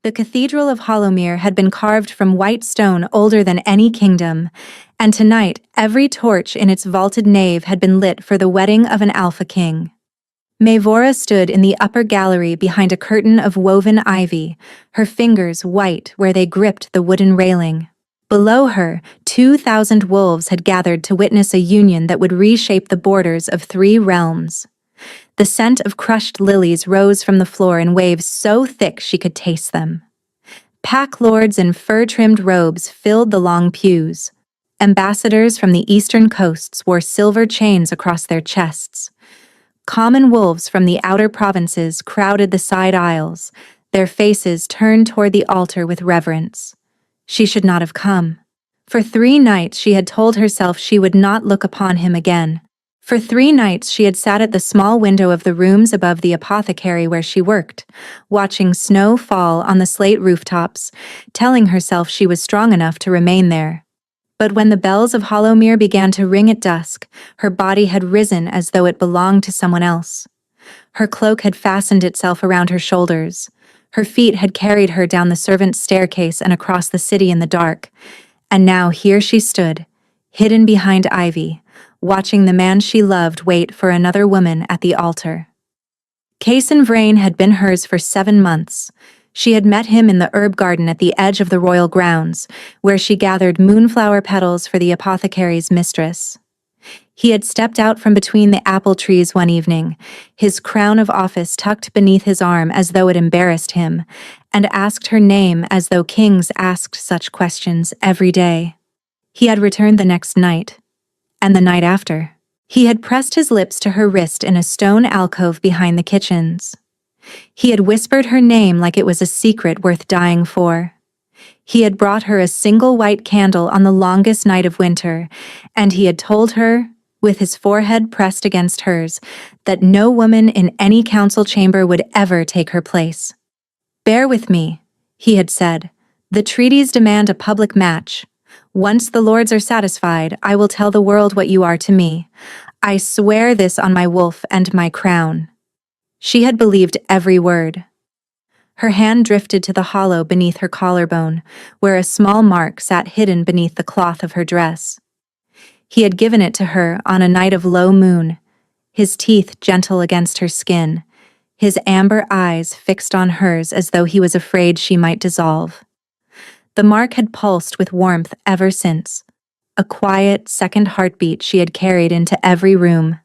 The Cathedral of Hollowmere had been carved from white stone older than any kingdom, and tonight every torch in its vaulted nave had been lit for the wedding of an alpha king. Maevora stood in the upper gallery behind a curtain of woven ivy, her fingers white where they gripped the wooden railing. Below her, 2,000 wolves had gathered to witness a union that would reshape the borders of 3 realms. The scent of crushed lilies rose from the floor in waves so thick she could taste them. Pack lords in fur-trimmed robes filled the long pews. Ambassadors from the eastern coasts wore silver chains across their chests. Common wolves from the outer provinces crowded the side aisles, their faces turned toward the altar with reverence. She should not have come. For 3 nights she had told herself she would not look upon him again. For 3 nights she had sat at the small window of the rooms above the apothecary where she worked, watching snow fall on the slate rooftops, telling herself she was strong enough to remain there. But when the bells of Hollowmere began to ring at dusk, her body had risen as though it belonged to someone else. Her cloak had fastened itself around her shoulders. Her feet had carried her down the servants' staircase and across the city in the dark. And now here she stood, hidden behind ivy, watching the man she loved wait for another woman at the altar. Cason Vrain had been hers for 7 months. She had met him in the herb garden at the edge of the royal grounds, where she gathered moonflower petals for the apothecary's mistress. He had stepped out from between the apple trees one evening, his crown of office tucked beneath his arm as though it embarrassed him, and asked her name as though kings asked such questions every day. He had returned the next night, and the night after. He had pressed his lips to her wrist in a stone alcove behind the kitchens. He had whispered her name like it was a secret worth dying for. He had brought her a single white candle on the longest night of winter, and he had told her, with his forehead pressed against hers, that no woman in any council chamber would ever take her place. "Bear with me," he had said. "The treaties demand a public match. Once the lords are satisfied, I will tell the world what you are to me. I swear this on my wolf and my crown." She had believed every word. Her hand drifted to the hollow beneath her collarbone, where a small mark sat hidden beneath the cloth of her dress. He had given it to her on a night of low moon, his teeth gentle against her skin, his amber eyes fixed on hers as though he was afraid she might dissolve. The mark had pulsed with warmth ever since, a quiet second heartbeat she had carried into every room.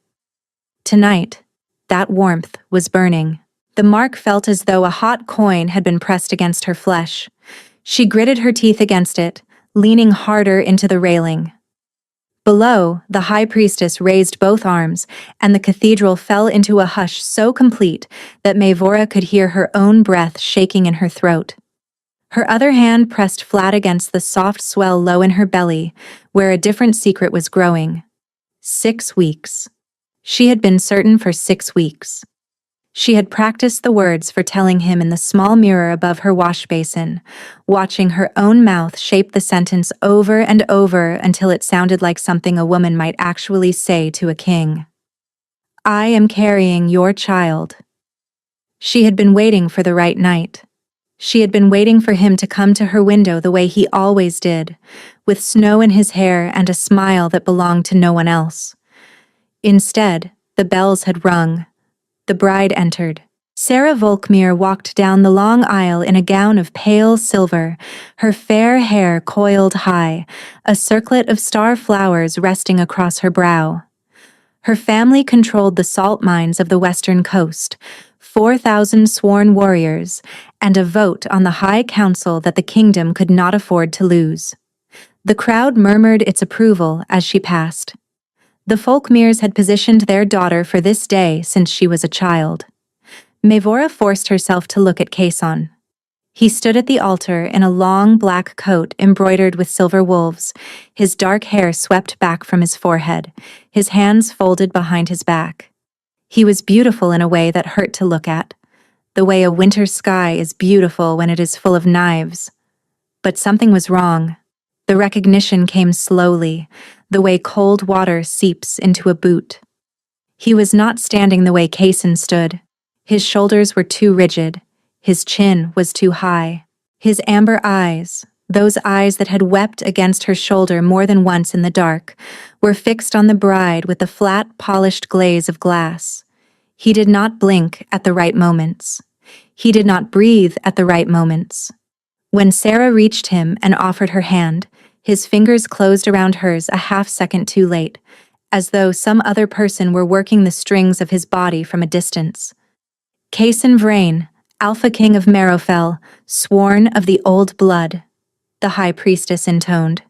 Tonight, that warmth was burning. The mark felt as though a hot coin had been pressed against her flesh. She gritted her teeth against it, leaning harder into the railing. Below, the high priestess raised both arms, and the cathedral fell into a hush so complete that Maevora could hear her own breath shaking in her throat. Her other hand pressed flat against the soft swell low in her belly, where a different secret was growing. 6 weeks. She had been certain for 6 weeks. She had practiced the words for telling him in the small mirror above her wash basin, watching her own mouth shape the sentence over and over until it sounded like something a woman might actually say to a king. "I am carrying your child." She had been waiting for the right night. She had been waiting for him to come to her window the way he always did, with snow in his hair and a smile that belonged to no one else. Instead, the bells had rung. The bride entered. Sarah Volkmere walked down the long aisle in a gown of pale silver, her fair hair coiled high, a circlet of star flowers resting across her brow. Her family controlled the salt mines of the western coast, 4,000 sworn warriors, and a vote on the High Council that the kingdom could not afford to lose. The crowd murmured its approval as she passed. The Volkmeres had positioned their daughter for this day since she was a child. Maevora forced herself to look at Cason. He stood at the altar in a long black coat embroidered with silver wolves, his dark hair swept back from his forehead, his hands folded behind his back. He was beautiful in a way that hurt to look at, the way a winter sky is beautiful when it is full of knives. But something was wrong. The recognition came slowly, the way cold water seeps into a boot. He was not standing the way Cason stood. His shoulders were too rigid. His chin was too high. His amber eyes, those eyes that had wept against her shoulder more than once in the dark, were fixed on the bride with the flat, polished glaze of glass. He did not blink at the right moments. He did not breathe at the right moments. When Sarah reached him and offered her hand, his fingers closed around hers a half-second too late, as though some other person were working the strings of his body from a distance. Cason Vrain, Alpha King of Marofel, sworn of the old blood, the high priestess intoned.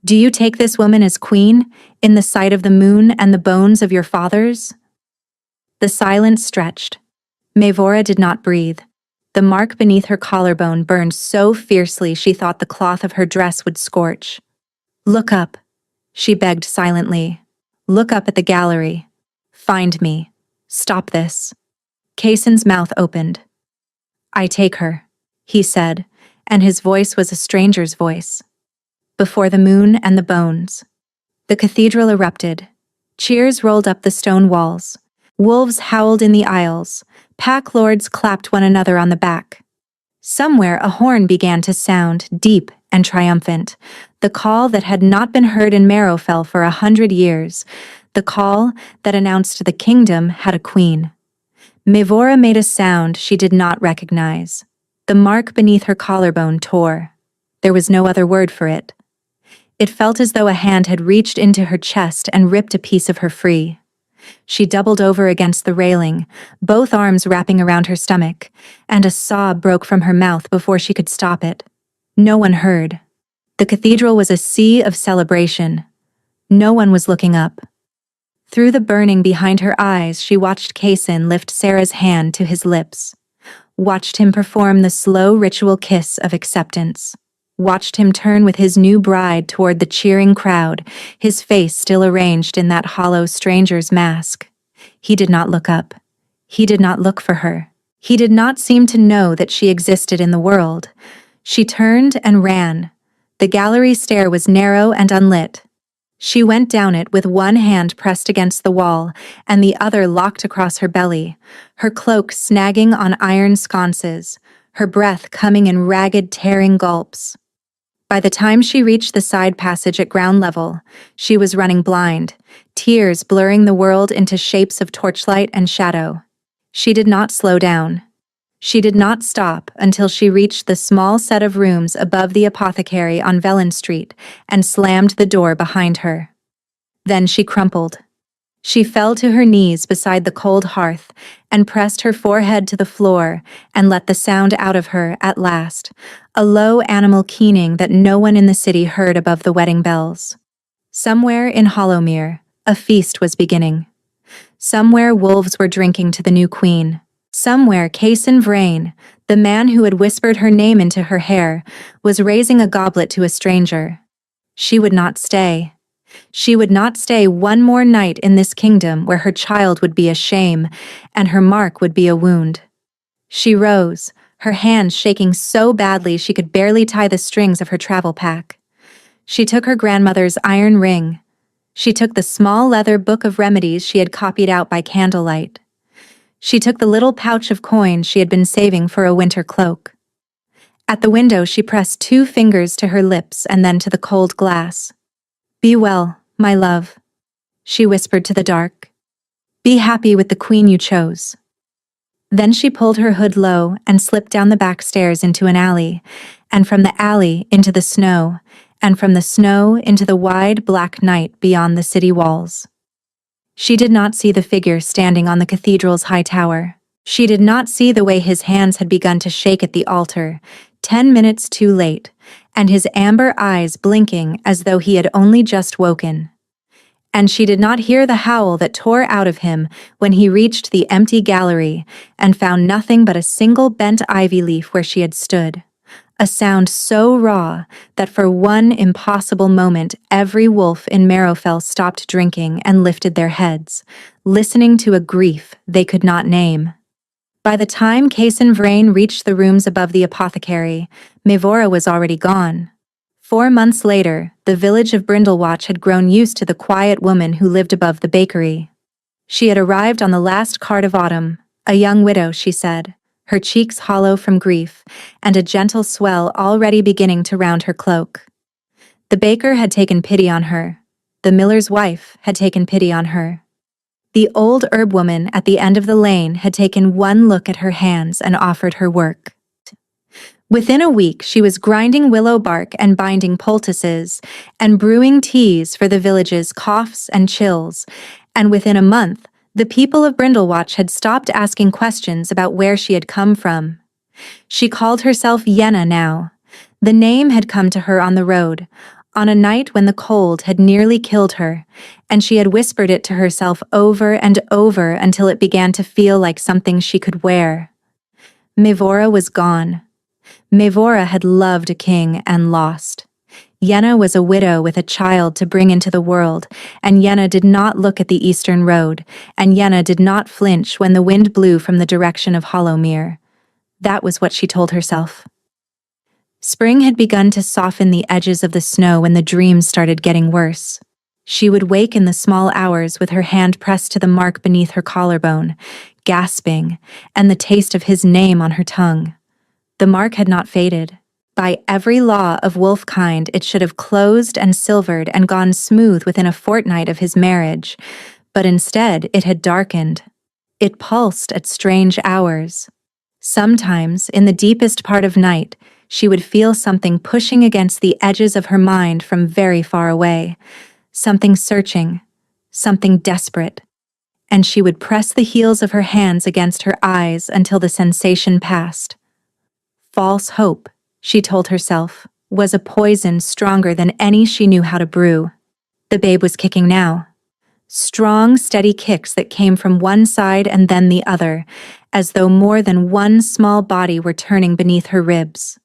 Do you take this woman as queen, in the sight of the moon and the bones of your fathers? The silence stretched. Mavora did not breathe. The mark beneath her collarbone burned so fiercely she thought the cloth of her dress would scorch. Look up, she begged silently. Look up at the gallery. Find me. Stop this. Cason's mouth opened. I take her, he said, and his voice was a stranger's voice. Before the moon and the bones. The cathedral erupted. Cheers rolled up the stone walls. Wolves howled in the aisles. Pack lords clapped one another on the back. Somewhere a horn began to sound, deep and triumphant, the call that had not been heard in Marofel for 100 years, the call that announced the kingdom had a queen. Mavora made a sound she did not recognize. The mark beneath her collarbone tore. There was no other word for it. It felt as though a hand had reached into her chest and ripped a piece of her free. She doubled over against the railing, both arms wrapping around her stomach, and a sob broke from her mouth before she could stop it. No one heard. The cathedral was a sea of celebration. No one was looking up. Through the burning behind her eyes, she watched Cason lift Sarah's hand to his lips, watched him perform the slow ritual kiss of acceptance, watched him turn with his new bride toward the cheering crowd, his face still arranged in that hollow stranger's mask. He did not look up. He did not look for her. He did not seem to know that she existed in the world. She turned and ran. The gallery stair was narrow and unlit. She went down it with one hand pressed against the wall and the other locked across her belly, her cloak snagging on iron sconces, her breath coming in ragged, tearing gulps. By the time she reached the side passage at ground level, she was running blind, tears blurring the world into shapes of torchlight and shadow. She did not slow down. She did not stop until she reached the small set of rooms above the apothecary on Velen Street and slammed the door behind her. Then she crumpled. She fell to her knees beside the cold hearth and pressed her forehead to the floor and let the sound out of her at last, a low animal keening that no one in the city heard above the wedding bells. Somewhere in Hollowmere, a feast was beginning. Somewhere wolves were drinking to the new queen. Somewhere Cason Vrain, the man who had whispered her name into her hair, was raising a goblet to a stranger. She would not stay. She would not stay one more night in this kingdom where her child would be a shame and her mark would be a wound. She rose, her hands shaking so badly she could barely tie the strings of her travel pack. She took her grandmother's iron ring. She took the small leather book of remedies she had copied out by candlelight. She took the little pouch of coins she had been saving for a winter cloak. At the window she pressed 2 fingers to her lips and then to the cold glass. Be well, my love, she whispered to the dark. Be happy with the queen you chose. Then she pulled her hood low and slipped down the back stairs into an alley, and from the alley into the snow, and from the snow into the wide black night beyond the city walls. She did not see the figure standing on the cathedral's high tower. She did not see the way his hands had begun to shake at the altar, 10 minutes too late, and his amber eyes blinking as though he had only just woken. And she did not hear the howl that tore out of him when he reached the empty gallery and found nothing but a single bent ivy leaf where she had stood. A sound so raw that for one impossible moment every wolf in Marofel stopped drinking and lifted their heads, listening to a grief they could not name. By the time Cason Vrain reached the rooms above the apothecary, Mavora was already gone. 4 months later, the village of Brindlewatch had grown used to the quiet woman who lived above the bakery. She had arrived on the last cart of autumn, a young widow, she said. her cheeks hollow from grief, and a gentle swell already beginning to round her cloak. The baker had taken pity on her. The miller's wife had taken pity on her. The old herb woman at the end of the lane had taken one look at her hands and offered her work. Within a week, she was grinding willow bark and binding poultices, and brewing teas for the village's coughs and chills, and within a month, the people of Brindlewatch had stopped asking questions about where she had come from. She called herself Yenna now. The name had come to her on the road, on a night when the cold had nearly killed her, and she had whispered it to herself over and over until it began to feel like something she could wear. Mevora was gone. Mevora had loved a king and lost. Yenna was a widow with a child to bring into the world, and Yenna did not look at the eastern road, and Yenna did not flinch when the wind blew from the direction of Hollowmere. That was what she told herself. Spring had begun to soften the edges of the snow when the dreams started getting worse. She would wake in the small hours with her hand pressed to the mark beneath her collarbone, gasping, and the taste of his name on her tongue. The mark had not faded. By every law of wolf-kind, it should have closed and silvered and gone smooth within a fortnight of his marriage, but instead it had darkened. It pulsed at strange hours. Sometimes, in the deepest part of night, she would feel something pushing against the edges of her mind from very far away, something searching, something desperate, and she would press the heels of her hands against her eyes until the sensation passed. False hope, she told herself, was a poison stronger than any she knew how to brew. The babe was kicking now. Strong, steady kicks that came from one side and then the other, as though more than one small body were turning beneath her ribs.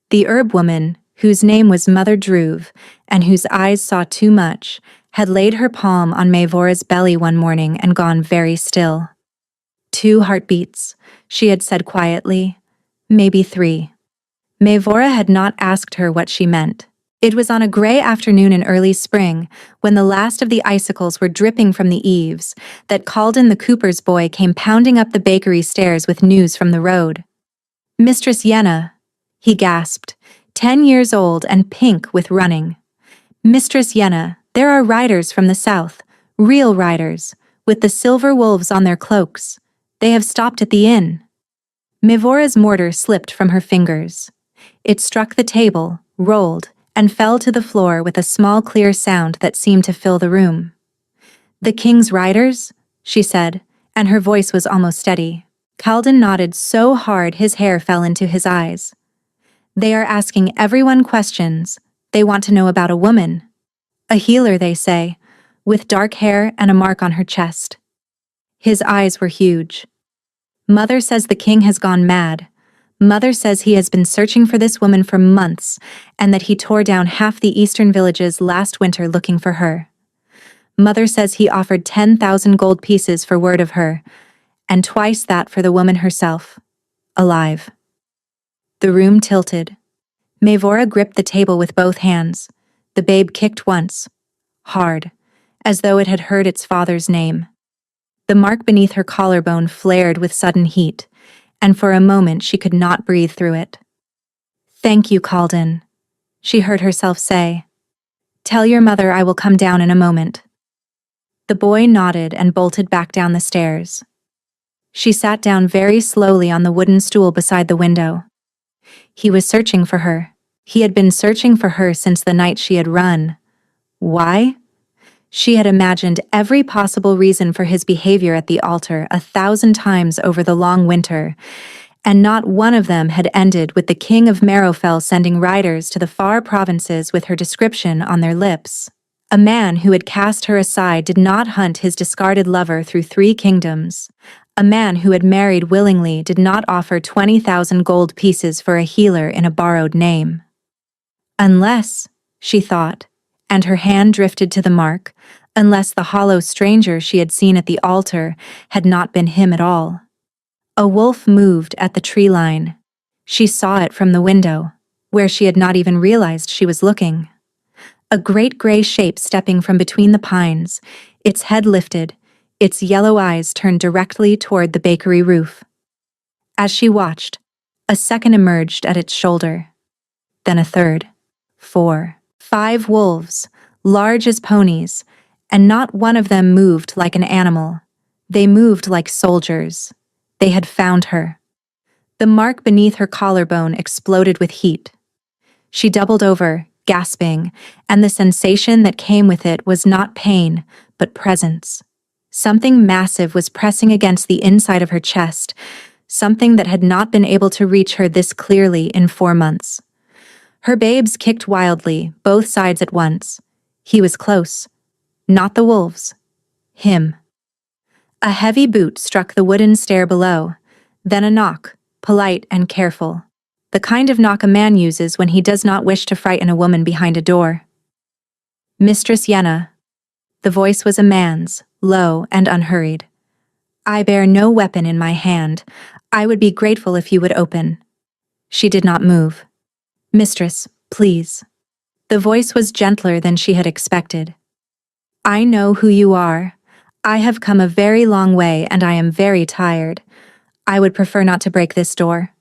The herb woman, whose name was Mother Druve, and whose eyes saw too much, had laid her palm on Mevora's belly one morning and gone very still. 2 heartbeats, she had said quietly, maybe 3. Mevora had not asked her what she meant. It was on a gray afternoon in early spring, when the last of the icicles were dripping from the eaves, that Calden the cooper's boy came pounding up the bakery stairs with news from the road. "Mistress Yenna," he gasped, 10 years old and pink with running. "Mistress Yenna, there are riders from the south, real riders, with the silver wolves on their cloaks. They have stopped at the inn." Mevora's mortar slipped from her fingers. It struck the table, rolled, and fell to the floor with a small clear sound that seemed to fill the room. "The king's riders?" she said, and her voice was almost steady. Calden nodded so hard his hair fell into his eyes. "They are asking everyone questions. They want to know about a woman. A healer, they say, with dark hair and a mark on her chest." His eyes were huge. "Mother says the king has gone mad. Mother says he has been searching for this woman for months, and that he tore down half the eastern villages last winter looking for her. Mother says he offered 10,000 gold pieces for word of her, and twice that for the woman herself, alive." The room tilted. Mevora gripped the table with both hands. The babe kicked once, hard, as though it had heard its father's name. The mark beneath her collarbone flared with sudden heat, and for a moment she could not breathe through it. "Thank you, Calden," she heard herself say. "Tell your mother I will come down in a moment." The boy nodded and bolted back down the stairs. She sat down very slowly on the wooden stool beside the window. He was searching for her. He had been searching for her since the night she had run. Why? She had imagined every possible reason for his behavior at the altar 1,000 times over the long winter, and not one of them had ended with the king of Marrowfell sending riders to the far provinces with her description on their lips. A man who had cast her aside did not hunt his discarded lover through 3 kingdoms. A man who had married willingly did not offer 20,000 gold pieces for a healer in a borrowed name. Unless, she thought, and her hand drifted to the mark, unless the hollow stranger she had seen at the altar had not been him at all. A wolf moved at the tree line. She saw it from the window, where she had not even realized she was looking. A great gray shape stepping from between the pines, its head lifted, its yellow eyes turned directly toward the bakery roof. As she watched, a second emerged at its shoulder. Then a third. 4, 5 wolves, large as ponies, and not one of them moved like an animal. They moved like soldiers. They had found her. The mark beneath her collarbone exploded with heat. She doubled over, gasping, and the sensation that came with it was not pain, but presence. Something massive was pressing against the inside of her chest, something that had not been able to reach her this clearly in 4 months. Her babes kicked wildly, both sides at once. He was close. Not the wolves. Him. A heavy boot struck the wooden stair below, then a knock, polite and careful. The kind of knock a man uses when he does not wish to frighten a woman behind a door. Mistress Yenna. The voice was a man's, low and unhurried. I bear no weapon in my hand. I would be grateful if you would open. She did not move. Mistress, please. The voice was gentler than she had expected. I know who you are. I have come a very long way and I am very tired. I would prefer not to break this door.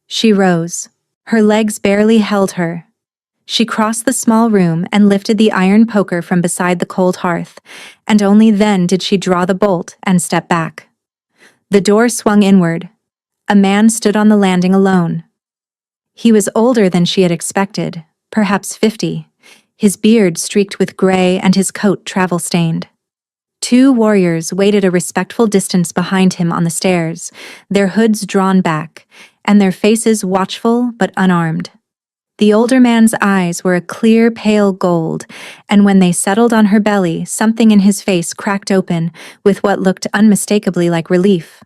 She rose. Her legs barely held her. She crossed the small room and lifted the iron poker from beside the cold hearth, and only then did she draw the bolt and step back. The door swung inward. A man stood on the landing alone. He was older than she had expected, perhaps 50, his beard streaked with gray and his coat travel-stained. 2 warriors waited a respectful distance behind him on the stairs, their hoods drawn back, and their faces watchful but unarmed. The older man's eyes were a clear, pale gold, and when they settled on her belly, something in his face cracked open with what looked unmistakably like relief.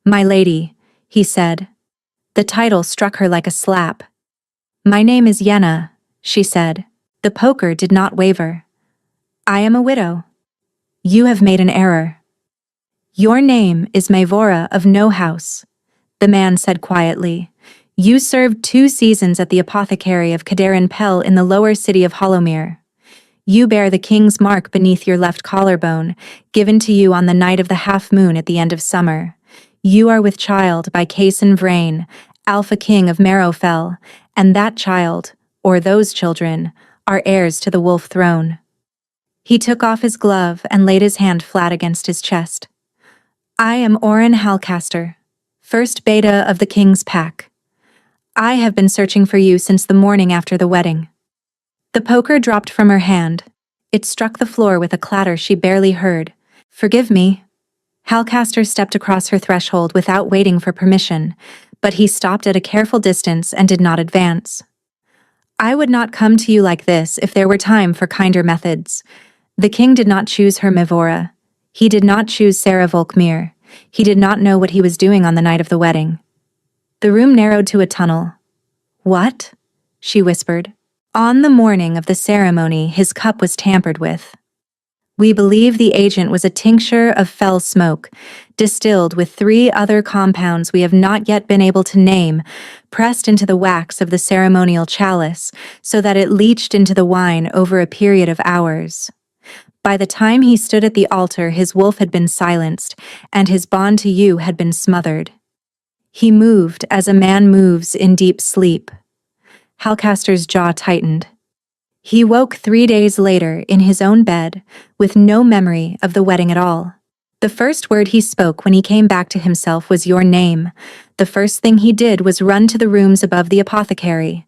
My lady, he said. The title struck her like a slap. My name is Yenna, she said. The poker did not waver. I am a widow. You have made an error. Your name is Maevora of No House, the man said quietly. You served 2 seasons at the apothecary of Kadarin Pel in the lower city of Hollowmere. You bear the king's mark beneath your left collarbone, given to you on the night of the half moon at the end of summer. You are with child by Cason Vrain, Alpha King of Marrowfell, and that child, or those children, are heirs to the wolf throne. He took off his glove and laid his hand flat against his chest. I am Oren Halcaster, first beta of the king's pack. I have been searching for you since the morning after the wedding. The poker dropped from her hand. It struck the floor with a clatter she barely heard. Forgive me. Halcaster stepped across her threshold without waiting for permission, but he stopped at a careful distance and did not advance. I would not come to you like this if there were time for kinder methods. The king did not choose her Maevora. He did not choose Sarah Volkmere. He did not know what he was doing on the night of the wedding. The room narrowed to a tunnel. What? She whispered. On the morning of the ceremony, his cup was tampered with. We believe the agent was a tincture of fell smoke, distilled with 3 other compounds we have not yet been able to name, pressed into the wax of the ceremonial chalice so that it leached into the wine over a period of hours. By the time he stood at the altar, his wolf had been silenced, and his bond to you had been smothered. He moved as a man moves in deep sleep. Halcaster's jaw tightened. He woke 3 days later in his own bed, with no memory of the wedding at all. The first word he spoke when he came back to himself was your name. The first thing he did was run to the rooms above the apothecary,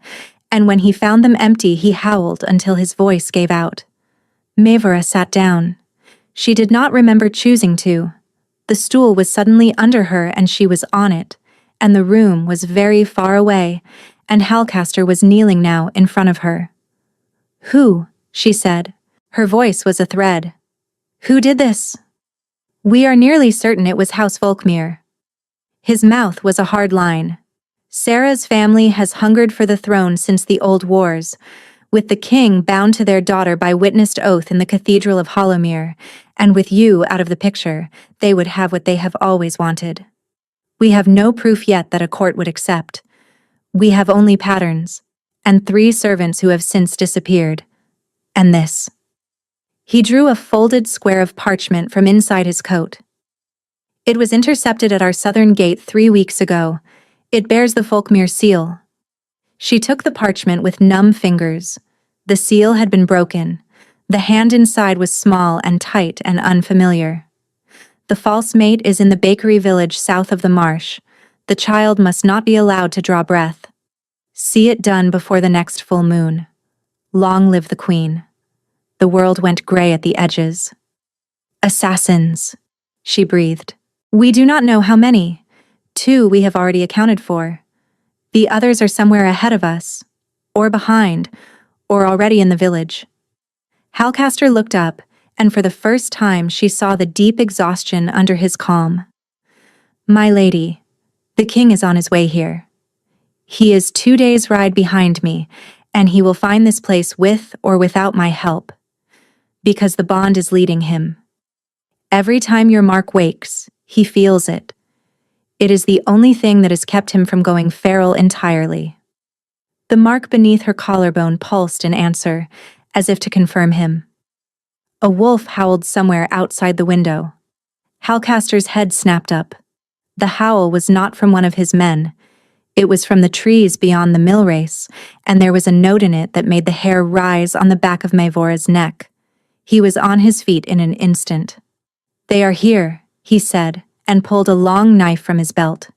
and when he found them empty, he howled until his voice gave out. Maevora sat down. She did not remember choosing to. The stool was suddenly under her and she was on it, and the room was very far away, and Halcaster was kneeling now in front of her. Who? She said. Her voice was a thread. Who did this? We are nearly certain it was House Volkmere. His mouth was a hard line. Sarah's family has hungered for the throne since the old wars, with the king bound to their daughter by witnessed oath in the Cathedral of Hollowmere, and with you out of the picture, they would have what they have always wanted. We have no proof yet that a court would accept. We have only patterns, and 3 servants who have since disappeared. And this. He drew a folded square of parchment from inside his coat. It was intercepted at our southern gate 3 weeks ago. It bears the Folkmere seal. She took the parchment with numb fingers. The seal had been broken. The hand inside was small and tight and unfamiliar. The false mate is in the bakery village south of the marsh. The child must not be allowed to draw breath. See it done before the next full moon. Long live the queen. The world went gray at the edges. Assassins, she breathed. We do not know how many. 2 we have already accounted for. The others are somewhere ahead of us, or behind, or already in the village. Halcaster looked up, and for the first time she saw the deep exhaustion under his calm. My lady, the king is on his way here. He is 2 days' ride behind me, and he will find this place with or without my help, because the bond is leading him. Every time your mark wakes, he feels it. It is the only thing that has kept him from going feral entirely. The mark beneath her collarbone pulsed in answer, as if to confirm him. A wolf howled somewhere outside the window. Halcaster's head snapped up. The howl was not from one of his men. It was from the trees beyond the mill race, and there was a note in it that made the hair rise on the back of Maevora's neck. He was on his feet in an instant. They are here, he said, and pulled a long knife from his belt.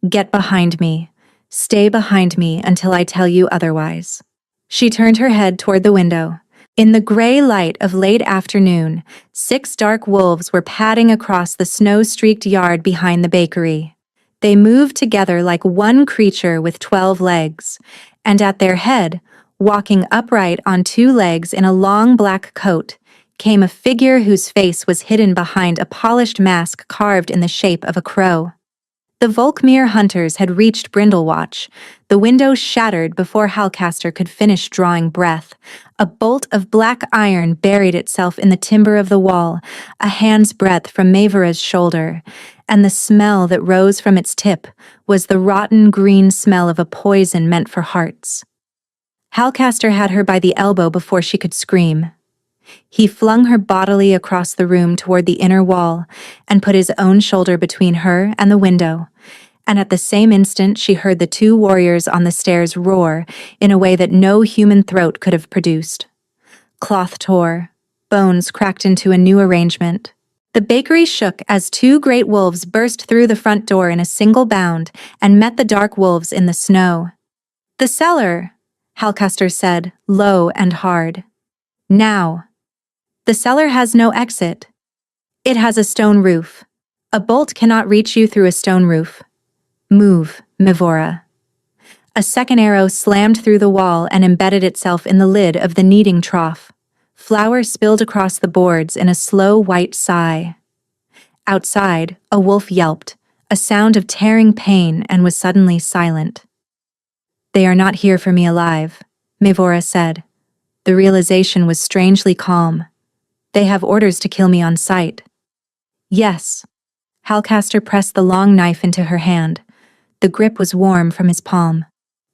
Get behind me. Stay behind me until I tell you otherwise. She turned her head toward the window. In the gray light of late afternoon, 6 dark wolves were padding across the snow-streaked yard behind the bakery. They moved together like one creature with 12 legs, and at their head, walking upright on 2 legs in a long black coat, came a figure whose face was hidden behind a polished mask carved in the shape of a crow. The Volkmere hunters had reached Brindlewatch. The window shattered before Halcaster could finish drawing breath. A bolt of black iron buried itself in the timber of the wall, a hand's breadth from Maevora's shoulder, and the smell that rose from its tip was the rotten green smell of a poison meant for hearts. Halcaster had her by the elbow before she could scream. He flung her bodily across the room toward the inner wall and put his own shoulder between her and the window, and at the same instant she heard the 2 warriors on the stairs roar in a way that no human throat could have produced. Cloth tore, bones cracked into a new arrangement. The bakery shook as 2 great wolves burst through the front door in a single bound and met the dark wolves in the snow. The cellar, Halcaster said, low and hard. Now. The cellar has no exit. It has a stone roof. A bolt cannot reach you through a stone roof. Move, Maevora. A second arrow slammed through the wall and embedded itself in the lid of the kneading trough. Flour spilled across the boards in a slow white sigh. Outside, a wolf yelped, a sound of tearing pain, and was suddenly silent. They are not here for me alive, Maevora said. The realization was strangely calm. They have orders to kill me on sight. Yes. Halcaster pressed the long knife into her hand. The grip was warm from his palm.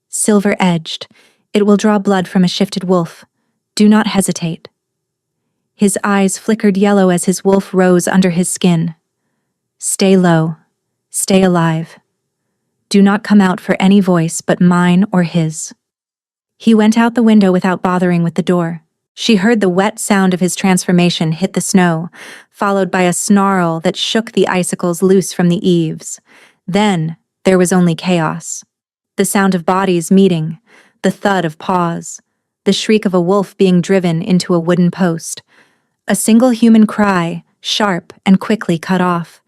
Silver-edged. It will draw blood from a shifted wolf. Do not hesitate. His eyes flickered yellow as his wolf rose under his skin. Stay low. Stay alive. Do not come out for any voice but mine or his. He went out the window without bothering with the door. She heard the wet sound of his transformation hit the snow, followed by a snarl that shook the icicles loose from the eaves. Then, there was only chaos. The sound of bodies meeting, the thud of paws, the shriek of a wolf being driven into a wooden post. A single human cry, sharp and quickly cut off.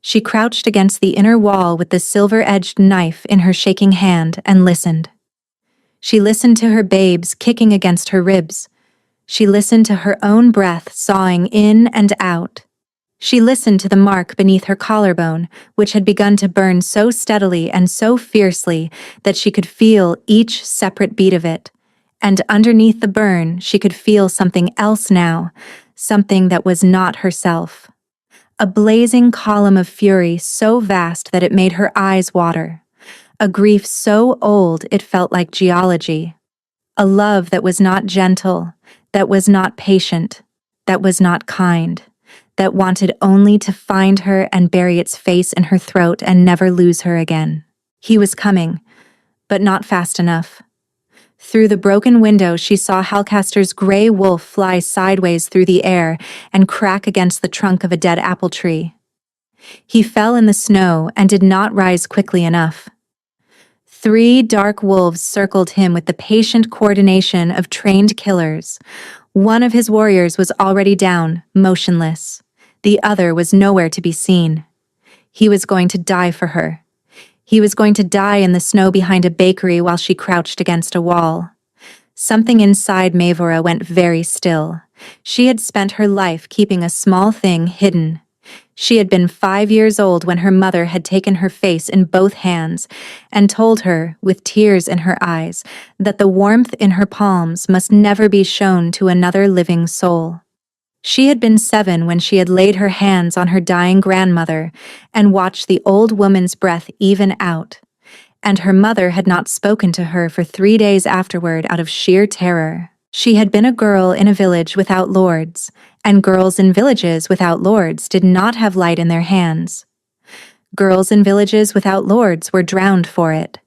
She crouched against the inner wall with the silver-edged knife in her shaking hand and listened. She listened to her babes kicking against her ribs. She listened to her own breath sawing in and out. She listened to the mark beneath her collarbone, which had begun to burn so steadily and so fiercely that she could feel each separate beat of it. And underneath the burn, she could feel something else now, something that was not herself. A blazing column of fury so vast that it made her eyes water. A grief so old it felt like geology. A love that was not gentle, that was not patient, that was not kind. that wanted only to find her and bury its face in her throat and never lose her again. He was coming, but not fast enough. Through the broken window, she saw Halcaster's gray wolf fly sideways through the air and crack against the trunk of a dead apple tree. He fell in the snow and did not rise quickly enough. 3 dark wolves circled him with the patient coordination of trained killers. One of his warriors was already down, motionless. The other was nowhere to be seen. He was going to die for her. He was going to die in the snow behind a bakery while she crouched against a wall. Something inside Mavora went very still. She had spent her life keeping a small thing hidden. She had been 5 years old when her mother had taken her face in both hands and told her, with tears in her eyes, that the warmth in her palms must never be shown to another living soul. She had been 7 when she had laid her hands on her dying grandmother and watched the old woman's breath even out, and her mother had not spoken to her for 3 days afterward out of sheer terror. She had been a girl in a village without lords, and girls in villages without lords did not have light in their hands. Girls in villages without lords were drowned for it.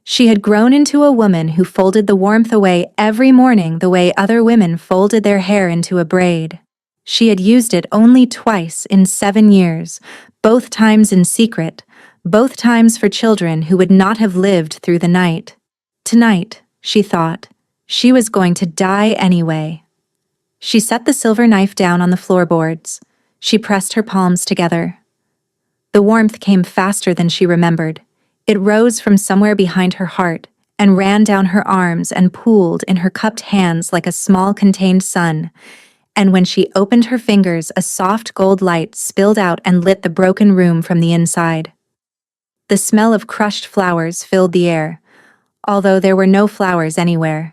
She had grown into a woman who folded the warmth away every morning the way other women folded their hair into a braid. She had used it only twice in 7 years, both times in secret, both times for children who would not have lived through the night. Tonight, she thought, she was going to die anyway. She set the silver knife down on the floorboards. She pressed her palms together. The warmth came faster than she remembered. It rose from somewhere behind her heart and ran down her arms and pooled in her cupped hands like a small contained sun. And when she opened her fingers, a soft gold light spilled out and lit the broken room from the inside. The smell of crushed flowers filled the air, although there were no flowers anywhere.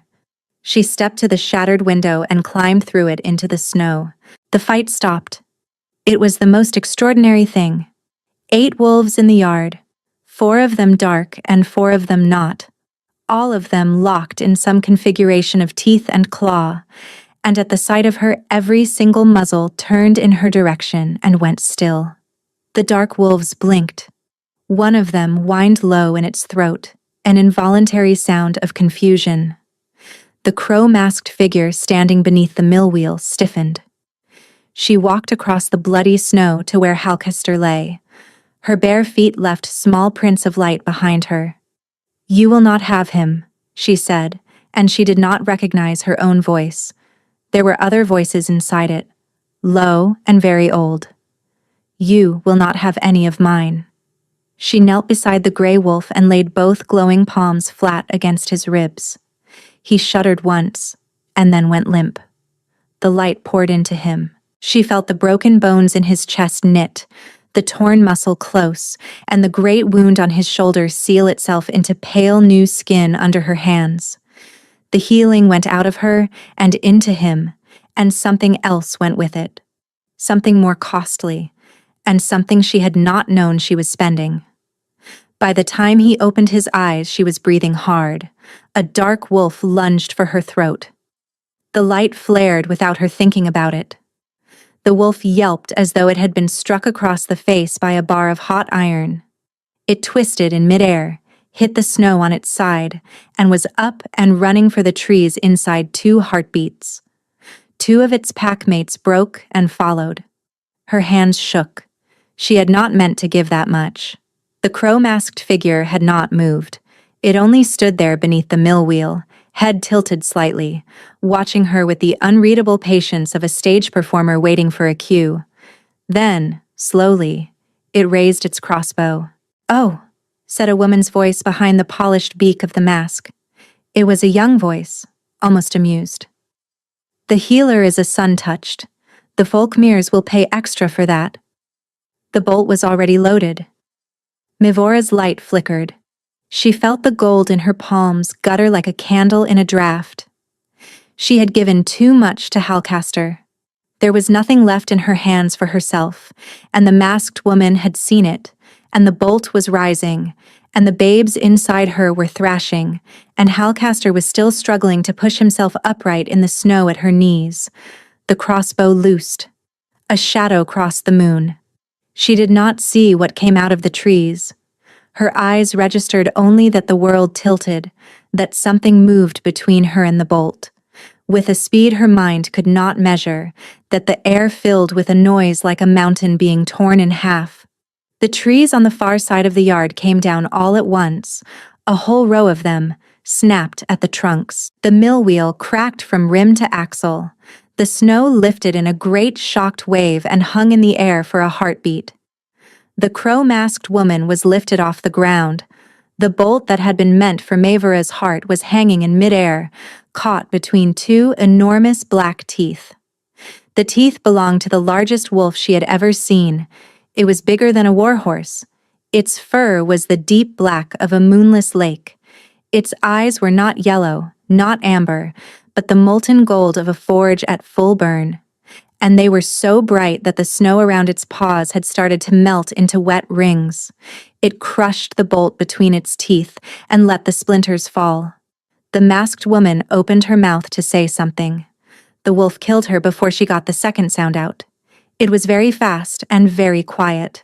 She stepped to the shattered window and climbed through it into the snow. The fight stopped. It was the most extraordinary thing. 8 wolves in the yard, 4 of them dark and 4 of them not, all of them locked in some configuration of teeth and claw, and at the sight of her every single muzzle turned in her direction and went still. The dark wolves blinked. One of them whined low in its throat, an involuntary sound of confusion. The crow-masked figure standing beneath the mill wheel stiffened. She walked across the bloody snow to where Halcaster lay. Her bare feet left small prints of light behind her. "You will not have him," she said, and she did not recognize her own voice. There were other voices inside it, low and very old. "You will not have any of mine." She knelt beside the gray wolf and laid both glowing palms flat against his ribs. He shuddered once, and then went limp. The light poured into him. She felt the broken bones in his chest knit, the torn muscle close, and the great wound on his shoulder seal itself into pale new skin under her hands. The healing went out of her and into him, and something else went with it. Something more costly, and something she had not known she was spending. By the time he opened his eyes, she was breathing hard. A dark wolf lunged for her throat. The light flared without her thinking about it. The wolf yelped as though it had been struck across the face by a bar of hot iron. It twisted in midair, hit the snow on its side, and was up and running for the trees inside 2 heartbeats. 2 of its packmates broke and followed. Her hands shook. She had not meant to give that much. The crow-masked figure had not moved. It only stood there beneath the mill wheel, head tilted slightly, watching her with the unreadable patience of a stage performer waiting for a cue. Then, slowly, it raised its crossbow. "Oh," said a woman's voice behind the polished beak of the mask. It was a young voice, almost amused. "The healer is a sun-touched. The Folkmeers will pay extra for that." The bolt was already loaded. Mavora's light flickered. She felt the gold in her palms gutter like a candle in a draft. She had given too much to Halcaster. There was nothing left in her hands for herself, and the masked woman had seen it, and the bolt was rising, and the babes inside her were thrashing, and Halcaster was still struggling to push himself upright in the snow at her knees. The crossbow loosed. A shadow crossed the moon. She did not see what came out of the trees. Her eyes registered only that the world tilted, that something moved between her and the bolt, with a speed her mind could not measure, that the air filled with a noise like a mountain being torn in half. The trees on the far side of the yard came down all at once, a whole row of them, snapped at the trunks. The mill wheel cracked from rim to axle. The snow lifted in a great shocked wave and hung in the air for a heartbeat. The crow-masked woman was lifted off the ground. The bolt that had been meant for Maevora's heart was hanging in midair, caught between two enormous black teeth. The teeth belonged to the largest wolf she had ever seen. It was bigger than a warhorse. Its fur was the deep black of a moonless lake. Its eyes were not yellow, not amber, but the molten gold of a forge at full burn. And they were so bright that the snow around its paws had started to melt into wet rings. It crushed the bolt between its teeth and let the splinters fall. The masked woman opened her mouth to say something. The wolf killed her before she got the second sound out. It was very fast and very quiet.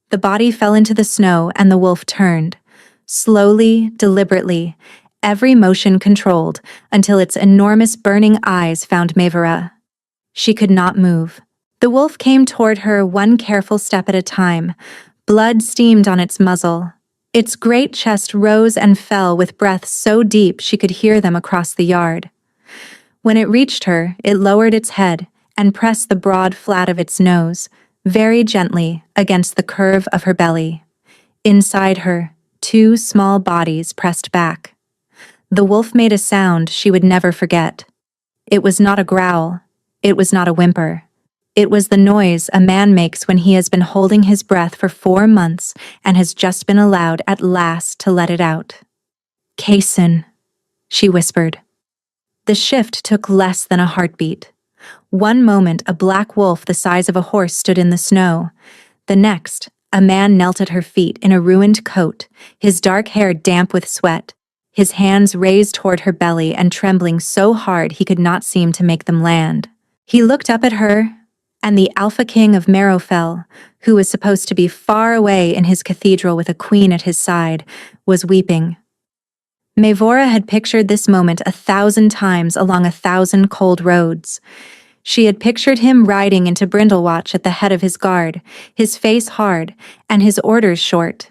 The body fell into the snow and the wolf turned. Slowly, deliberately, every motion controlled, until its enormous burning eyes found Maevora. She could not move. The wolf came toward her one careful step at a time. Blood steamed on its muzzle. Its great chest rose and fell with breaths so deep she could hear them across the yard. When it reached her, it lowered its head and pressed the broad flat of its nose, very gently, against the curve of her belly. Inside her, two small bodies pressed back. The wolf made a sound she would never forget. It was not a growl. It was not a whimper. It was the noise a man makes when he has been holding his breath for 4 months and has just been allowed at last to let it out. "Kaysen," she whispered. The shift took less than a heartbeat. One moment, a black wolf the size of a horse stood in the snow. The next, a man knelt at her feet in a ruined coat, his dark hair damp with sweat, his hands raised toward her belly and trembling so hard he could not seem to make them land. He looked up at her, and the Alpha King of Marrowfell, who was supposed to be far away in his cathedral with a queen at his side, was weeping. Maevora had pictured this moment 1,000 times along 1,000 cold roads. She had pictured him riding into Brindlewatch at the head of his guard, his face hard, and his orders short.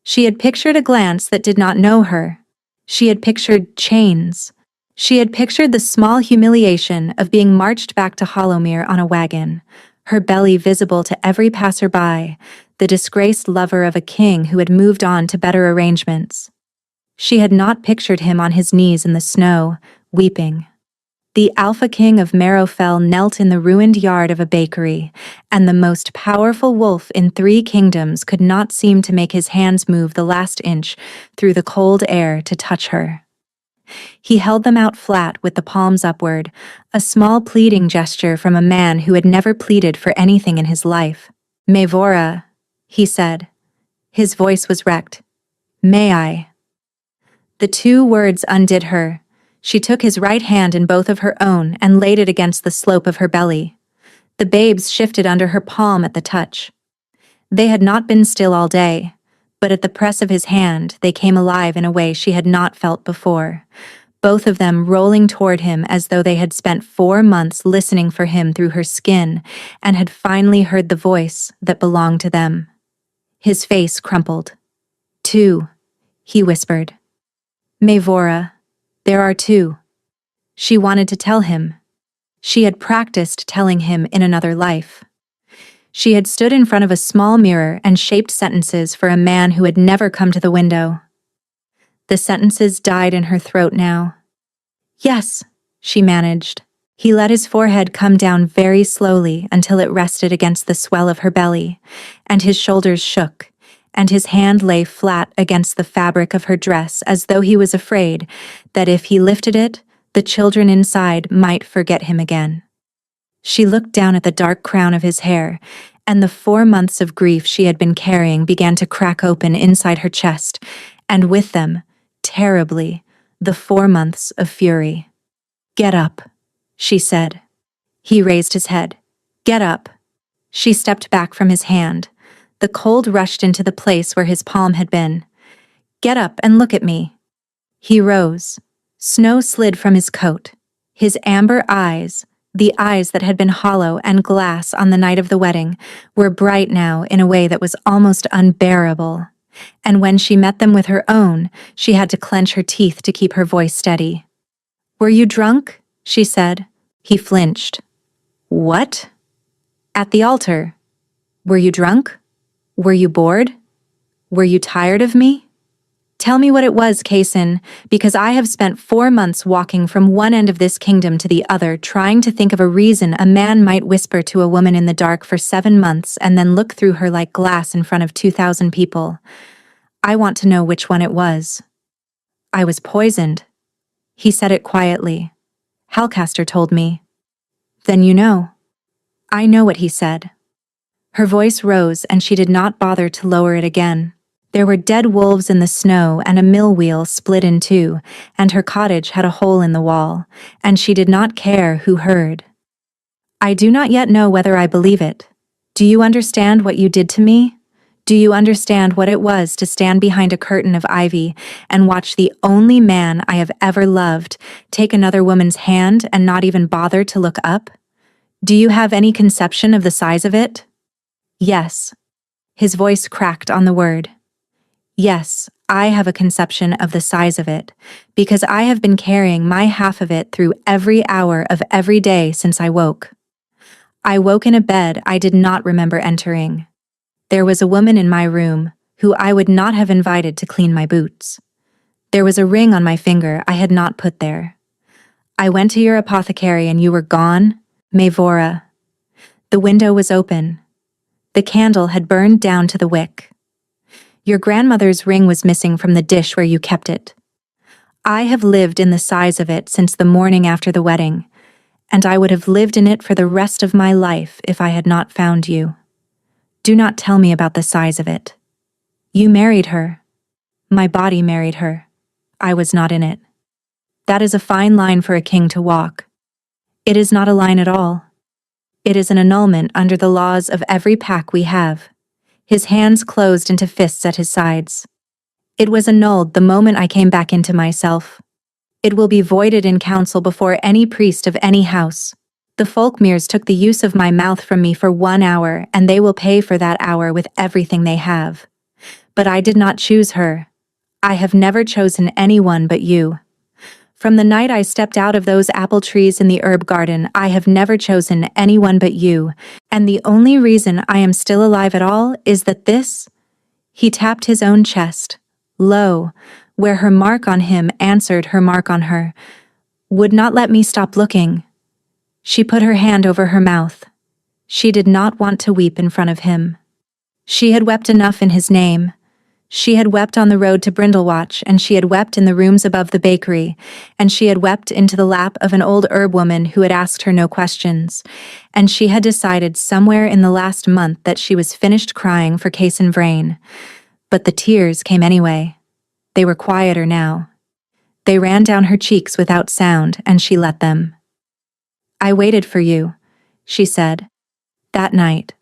She had pictured a glance that did not know her. She had pictured chains. She had pictured the small humiliation of being marched back to Hollowmere on a wagon, her belly visible to every passerby, the disgraced lover of a king who had moved on to better arrangements. She had not pictured him on his knees in the snow, weeping. The Alpha King of Marrowfell knelt in the ruined yard of a bakery, and the most powerful wolf in 3 kingdoms could not seem to make his hands move the last inch through the cold air to touch her. He held them out flat with the palms upward, a small pleading gesture from a man who had never pleaded for anything in his life. "Maevora," he said. His voice was wrecked. "May I?" The 2 words undid her. She took his right hand in both of her own and laid it against the slope of her belly. The babes shifted under her palm at the touch. They had not been still all day, but at the press of his hand they came alive in a way she had not felt before, both of them rolling toward him as though they had spent 4 months listening for him through her skin and had finally heard the voice that belonged to them. His face crumpled. "2," he whispered. "Maevora, there are 2. She wanted to tell him. She had practiced telling him in another life. She had stood in front of a small mirror and shaped sentences for a man who had never come to the window. The sentences died in her throat now. "Yes," she managed. He let his forehead come down very slowly until it rested against the swell of her belly, and his shoulders shook, and his hand lay flat against the fabric of her dress as though he was afraid that if he lifted it, the children inside might forget him again. She looked down at the dark crown of his hair, and the 4 months of grief she had been carrying began to crack open inside her chest, and with them, terribly, the 4 months of fury. "Get up," she said. He raised his head. "Get up." She stepped back from his hand. The cold rushed into the place where his palm had been. "Get up and look at me." He rose. Snow slid from his coat. His amber eyes, the eyes that had been hollow and glass on the night of the wedding, were bright now in a way that was almost unbearable. And when she met them with her own, she had to clench her teeth to keep her voice steady. "Were you drunk?" she said. He flinched. "What?" "At the altar. Were you drunk? Were you bored? Were you tired of me? Tell me what it was, Kaysen, because I have spent 4 months walking from one end of this kingdom to the other, trying to think of a reason a man might whisper to a woman in the dark for 7 months and then look through her like glass in front of 2,000 people. I want to know which one it was." "I was poisoned." He said it quietly. "Halcaster told me." "Then you know." "I know what he said." Her voice rose and she did not bother to lower it again. There were dead wolves in the snow and a mill wheel split in two, and her cottage had a hole in the wall, and she did not care who heard. "I do not yet know whether I believe it. Do you understand what you did to me? Do you understand what it was to stand behind a curtain of ivy and watch the only man I have ever loved take another woman's hand and not even bother to look up? Do you have any conception of the size of it?" "Yes." His voice cracked on the word. "Yes, I have a conception of the size of it, because I have been carrying my half of it through every hour of every day since I woke. I woke in a bed I did not remember entering. There was a woman in my room who I would not have invited to clean my boots. There was a ring on my finger I had not put there. I went to your apothecary and you were gone, Mavora. The window was open. The candle had burned down to the wick. Your grandmother's ring was missing from the dish where you kept it. I have lived in the size of it since the morning after the wedding, and I would have lived in it for the rest of my life if I had not found you. Do not tell me about the size of it. You married her. My body married her. I was not in it. That is a fine line for a king to walk. It is not a line at all. It is an annulment under the laws of every pack we have." His hands closed into fists at his sides. "It was annulled the moment I came back into myself. It will be voided in council before any priest of any house. The Folkmeers took the use of my mouth from me for 1 hour, and they will pay for that hour with everything they have. But I did not choose her. I have never chosen anyone but you. From the night I stepped out of those apple trees in the herb garden, I have never chosen anyone but you, and the only reason I am still alive at all is that this—" He tapped his own chest, low, where her mark on him answered her mark on her, "would not let me stop looking." She put her hand over her mouth. She did not want to weep in front of him. She had wept enough in his name. She had wept on the road to Brindlewatch, and she had wept in the rooms above the bakery, and she had wept into the lap of an old herb woman who had asked her no questions, and she had decided somewhere in the last month that she was finished crying for Kaysen Vrain. But the tears came anyway. They were quieter now. They ran down her cheeks without sound, and she let them. "I waited for you," she said. "That night.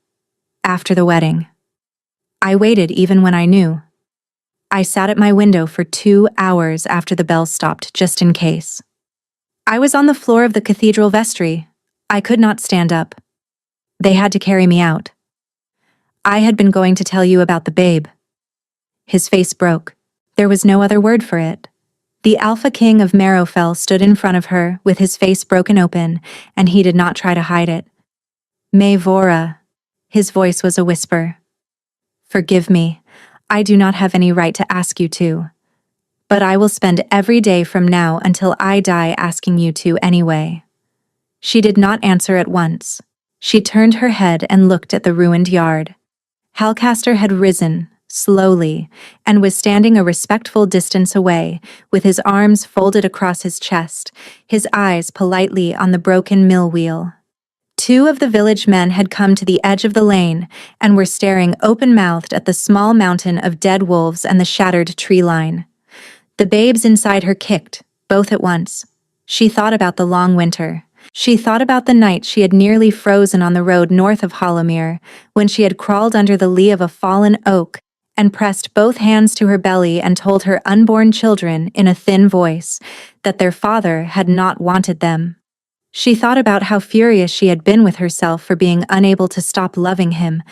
After the wedding. I waited even when I knew. I sat at my window for 2 hours after the bell stopped, just in case. I was on the floor of the cathedral vestry. I could not stand up. They had to carry me out. I had been going to tell you about the babe." His face broke. There was no other word for it. The Alpha King of Marrowfell stood in front of her with his face broken open, and he did not try to hide it. "Mavora." His voice was a whisper. "Forgive me. I do not have any right to ask you to. But I will spend every day from now until I die asking you to anyway." She did not answer at once. She turned her head and looked at the ruined yard. Halcaster had risen, slowly, and was standing a respectful distance away, with his arms folded across his chest, his eyes politely on the broken mill wheel. 2 of the village men had come to the edge of the lane and were staring open-mouthed at the small mountain of dead wolves and the shattered tree line. The babes inside her kicked, both at once. She thought about the long winter. She thought about the night she had nearly frozen on the road north of Hollowmere, when she had crawled under the lee of a fallen oak and pressed both hands to her belly and told her unborn children in a thin voice that their father had not wanted them. She thought about how furious she had been with herself for being unable to stop loving him,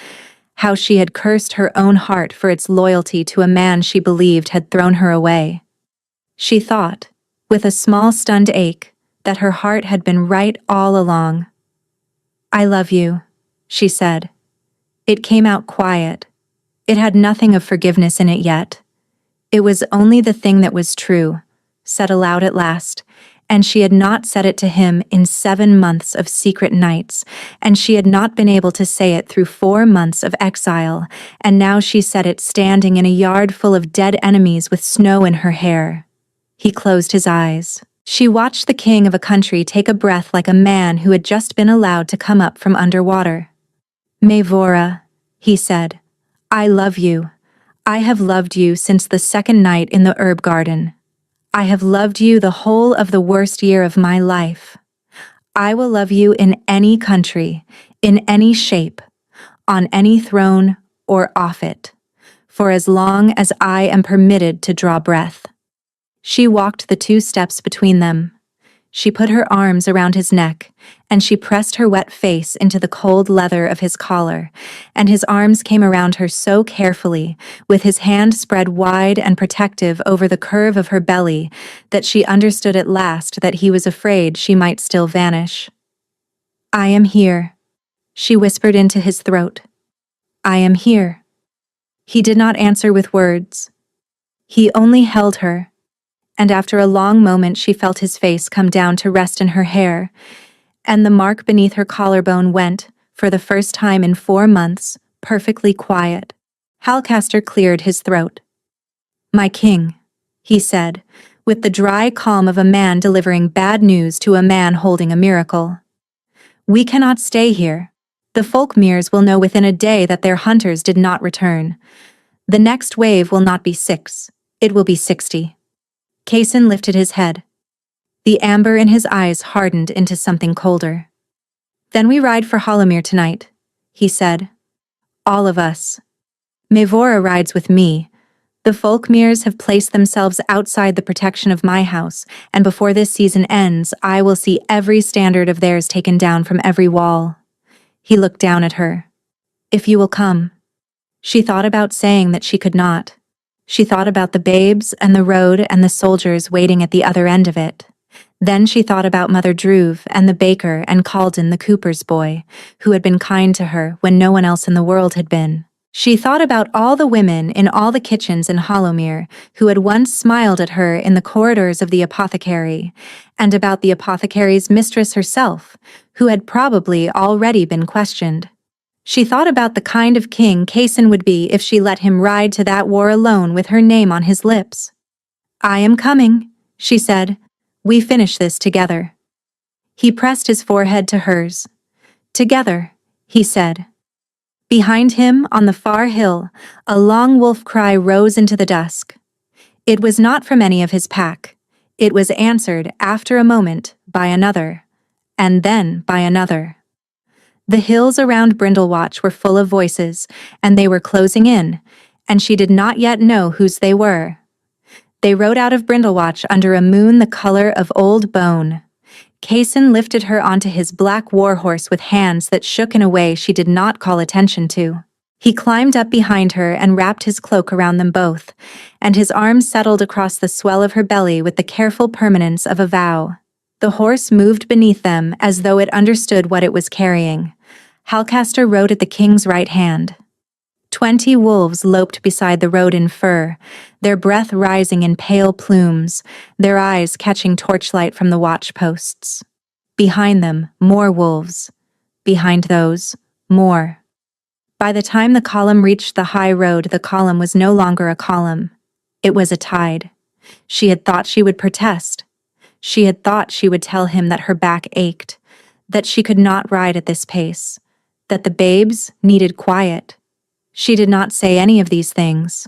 how she had cursed her own heart for its loyalty to a man she believed had thrown her away. She thought, with a small stunned ache, that her heart had been right all along. "I love you," she said. It came out quiet. It had nothing of forgiveness in it yet. It was only the thing that was true, said aloud at last, and she had not said it to him in 7 months of secret nights, and she had not been able to say it through 4 months of exile, and now she said it standing in a yard full of dead enemies with snow in her hair. He closed his eyes. She watched the king of a country take a breath like a man who had just been allowed to come up from underwater. "Maevora," he said, "I love you. I have loved you since the second night in the herb garden. I have loved you the whole of the worst year of my life. I will love you in any country, in any shape, on any throne or off it, for as long as I am permitted to draw breath." She walked the 2 steps between them. She put her arms around his neck, and she pressed her wet face into the cold leather of his collar, and his arms came around her so carefully, with his hand spread wide and protective over the curve of her belly, that she understood at last that he was afraid she might still vanish. "I am here," she whispered into his throat. "I am here." He did not answer with words. He only held her. And after a long moment she felt his face come down to rest in her hair, and the mark beneath her collarbone went, for the first time in 4 months, perfectly quiet. Halcaster cleared his throat. "My king," he said, with the dry calm of a man delivering bad news to a man holding a miracle. "We cannot stay here. The Folkmeres will know within a day that their hunters did not return. The next wave will not be 6, it will be 60. Kaysen lifted his head. The amber in his eyes hardened into something colder. "Then we ride for Hollowmere tonight," he said. "All of us. Maevora rides with me. The Folkmeres have placed themselves outside the protection of my house, and before this season ends, I will see every standard of theirs taken down from every wall." He looked down at her. "If you will come." She thought about saying that she could not. She thought about the babes and the road and the soldiers waiting at the other end of it. Then she thought about Mother Druve and the baker and Calden the cooper's boy, who had been kind to her when no one else in the world had been. She thought about all the women in all the kitchens in Hollowmere who had once smiled at her in the corridors of the apothecary, and about the apothecary's mistress herself, who had probably already been questioned. She thought about the kind of king Kaysen would be if she let him ride to that war alone with her name on his lips. "I am coming," she said. "We finish this together." He pressed his forehead to hers. "Together," he said. Behind him, on the far hill, a long wolf cry rose into the dusk. It was not from any of his pack. It was answered, after a moment, by another, and then by another. The hills around Brindlewatch were full of voices, and they were closing in, and she did not yet know whose they were. They rode out of Brindlewatch under a moon the color of old bone. Kaysen lifted her onto his black warhorse with hands that shook in a way she did not call attention to. He climbed up behind her and wrapped his cloak around them both, and his arms settled across the swell of her belly with the careful permanence of a vow. The horse moved beneath them as though it understood what it was carrying. Halcaster rode at the king's right hand. 20 wolves loped beside the road in fur, their breath rising in pale plumes, their eyes catching torchlight from the watchposts. Behind them, more wolves. Behind those, more. By the time the column reached the high road, the column was no longer a column. It was a tide. She had thought she would protest. She had thought she would tell him that her back ached, that she could not ride at this pace, that the babes needed quiet. She did not say any of these things.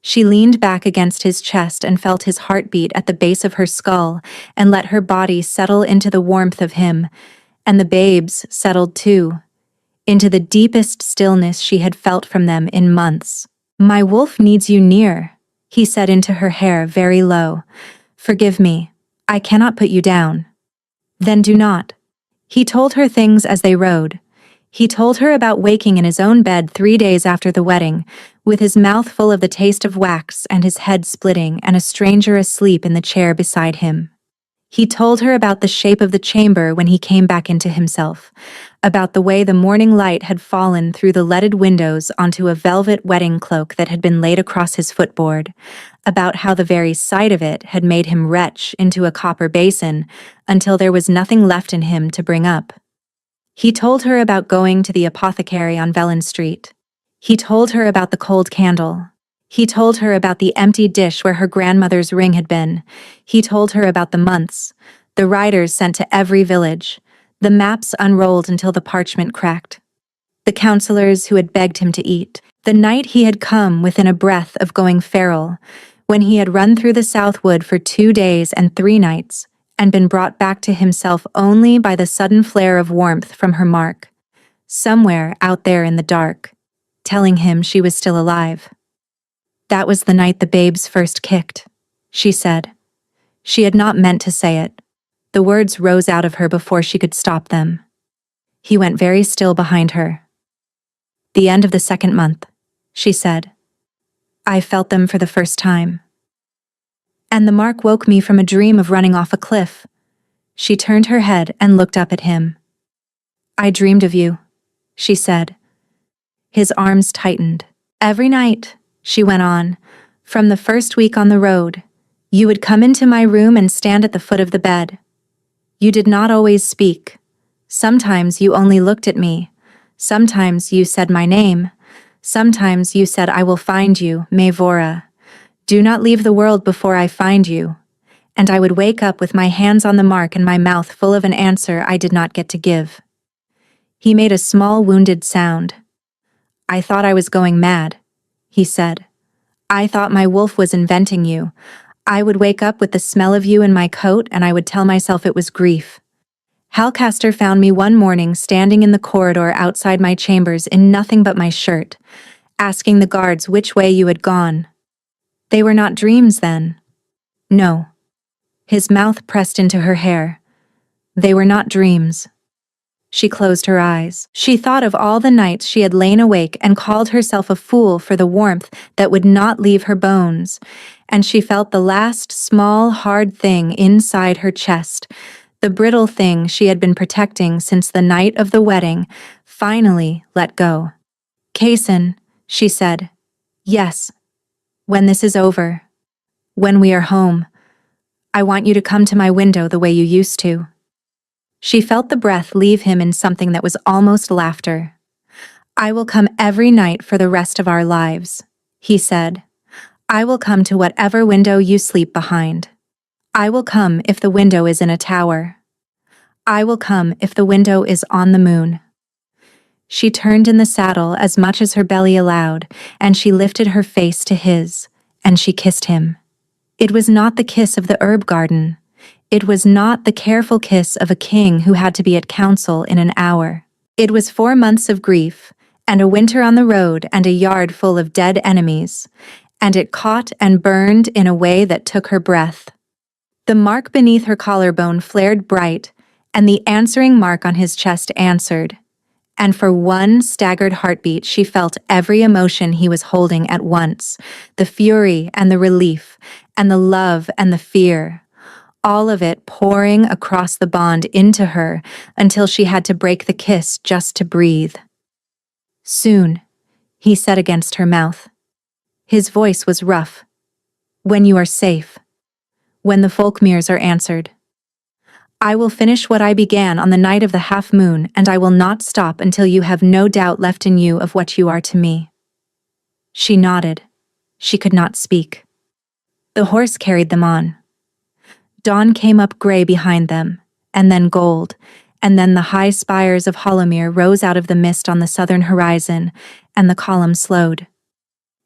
She leaned back against his chest and felt his heartbeat at the base of her skull and let her body settle into the warmth of him, and the babes settled too, into the deepest stillness she had felt from them in months. "My wolf needs you near," he said into her hair very low. "Forgive me. I cannot put you down." "Then do not." He told her things as they rode. He told her about waking in his own bed 3 days after the wedding, with his mouth full of the taste of wax and his head splitting and a stranger asleep in the chair beside him. He told her about the shape of the chamber when he came back into himself, about the way the morning light had fallen through the leaded windows onto a velvet wedding cloak that had been laid across his footboard, about how the very sight of it had made him retch into a copper basin until there was nothing left in him to bring up. He told her about going to the apothecary on Vellon Street. He told her about the cold candle. He told her about the empty dish where her grandmother's ring had been. He told her about the months, the riders sent to every village, the maps unrolled until the parchment cracked, the counselors who had begged him to eat, the night he had come within a breath of going feral, when he had run through the South Wood for 2 days and 3 nights, and been brought back to himself only by the sudden flare of warmth from her mark, somewhere out there in the dark, telling him she was still alive. "That was the night the babes first kicked," she said. She had not meant to say it. The words rose out of her before she could stop them. He went very still behind her. "The end of the 2nd month," she said. "I felt them for the first time. And the mark woke me from a dream of running off a cliff." She turned her head and looked up at him. "I dreamed of you," she said. His arms tightened. "Every night," she went on, "from the first week on the road, you would come into my room and stand at the foot of the bed. You did not always speak. Sometimes you only looked at me. Sometimes you said my name. Sometimes you said, 'I will find you, Mevora. Do not leave the world before I find you.' And I would wake up with my hands on the mark and my mouth full of an answer I did not get to give." He made a small wounded sound. "I thought I was going mad," he said. "I thought my wolf was inventing you. I would wake up with the smell of you in my coat and I would tell myself it was grief. Halcaster found me one morning standing in the corridor outside my chambers in nothing but my shirt, asking the guards which way you had gone. They were not dreams then." "No." His mouth pressed into her hair. "They were not dreams." She closed her eyes. She thought of all the nights she had lain awake and called herself a fool for the warmth that would not leave her bones, and she felt the last small, hard thing inside her chest, the brittle thing she had been protecting since the night of the wedding, finally let go. "Kaysen," she said. "Yes. When this is over. When we are home. I want you to come to my window the way you used to." She felt the breath leave him in something that was almost laughter. "I will come every night for the rest of our lives," he said. "I will come to whatever window you sleep behind. I will come if the window is in a tower. I will come if the window is on the moon." She turned in the saddle as much as her belly allowed, and she lifted her face to his, and she kissed him. It was not the kiss of the herb garden. It was not the careful kiss of a king who had to be at council in an hour. It was 4 months of grief, and a winter on the road and a yard full of dead enemies, and it caught and burned in a way that took her breath. The mark beneath her collarbone flared bright, and the answering mark on his chest answered. And for one staggered heartbeat she felt every emotion he was holding at once, the fury and the relief, and the love and the fear, all of it pouring across the bond into her until she had to break the kiss just to breathe. "Soon," he said against her mouth. His voice was rough. "When you are safe. When the Folkmeres are answered. I will finish what I began on the night of the half moon, and I will not stop until you have no doubt left in you of what you are to me." She nodded. She could not speak. The horse carried them on. Dawn came up gray behind them, and then gold, and then the high spires of Hollowmere rose out of the mist on the southern horizon, and the column slowed.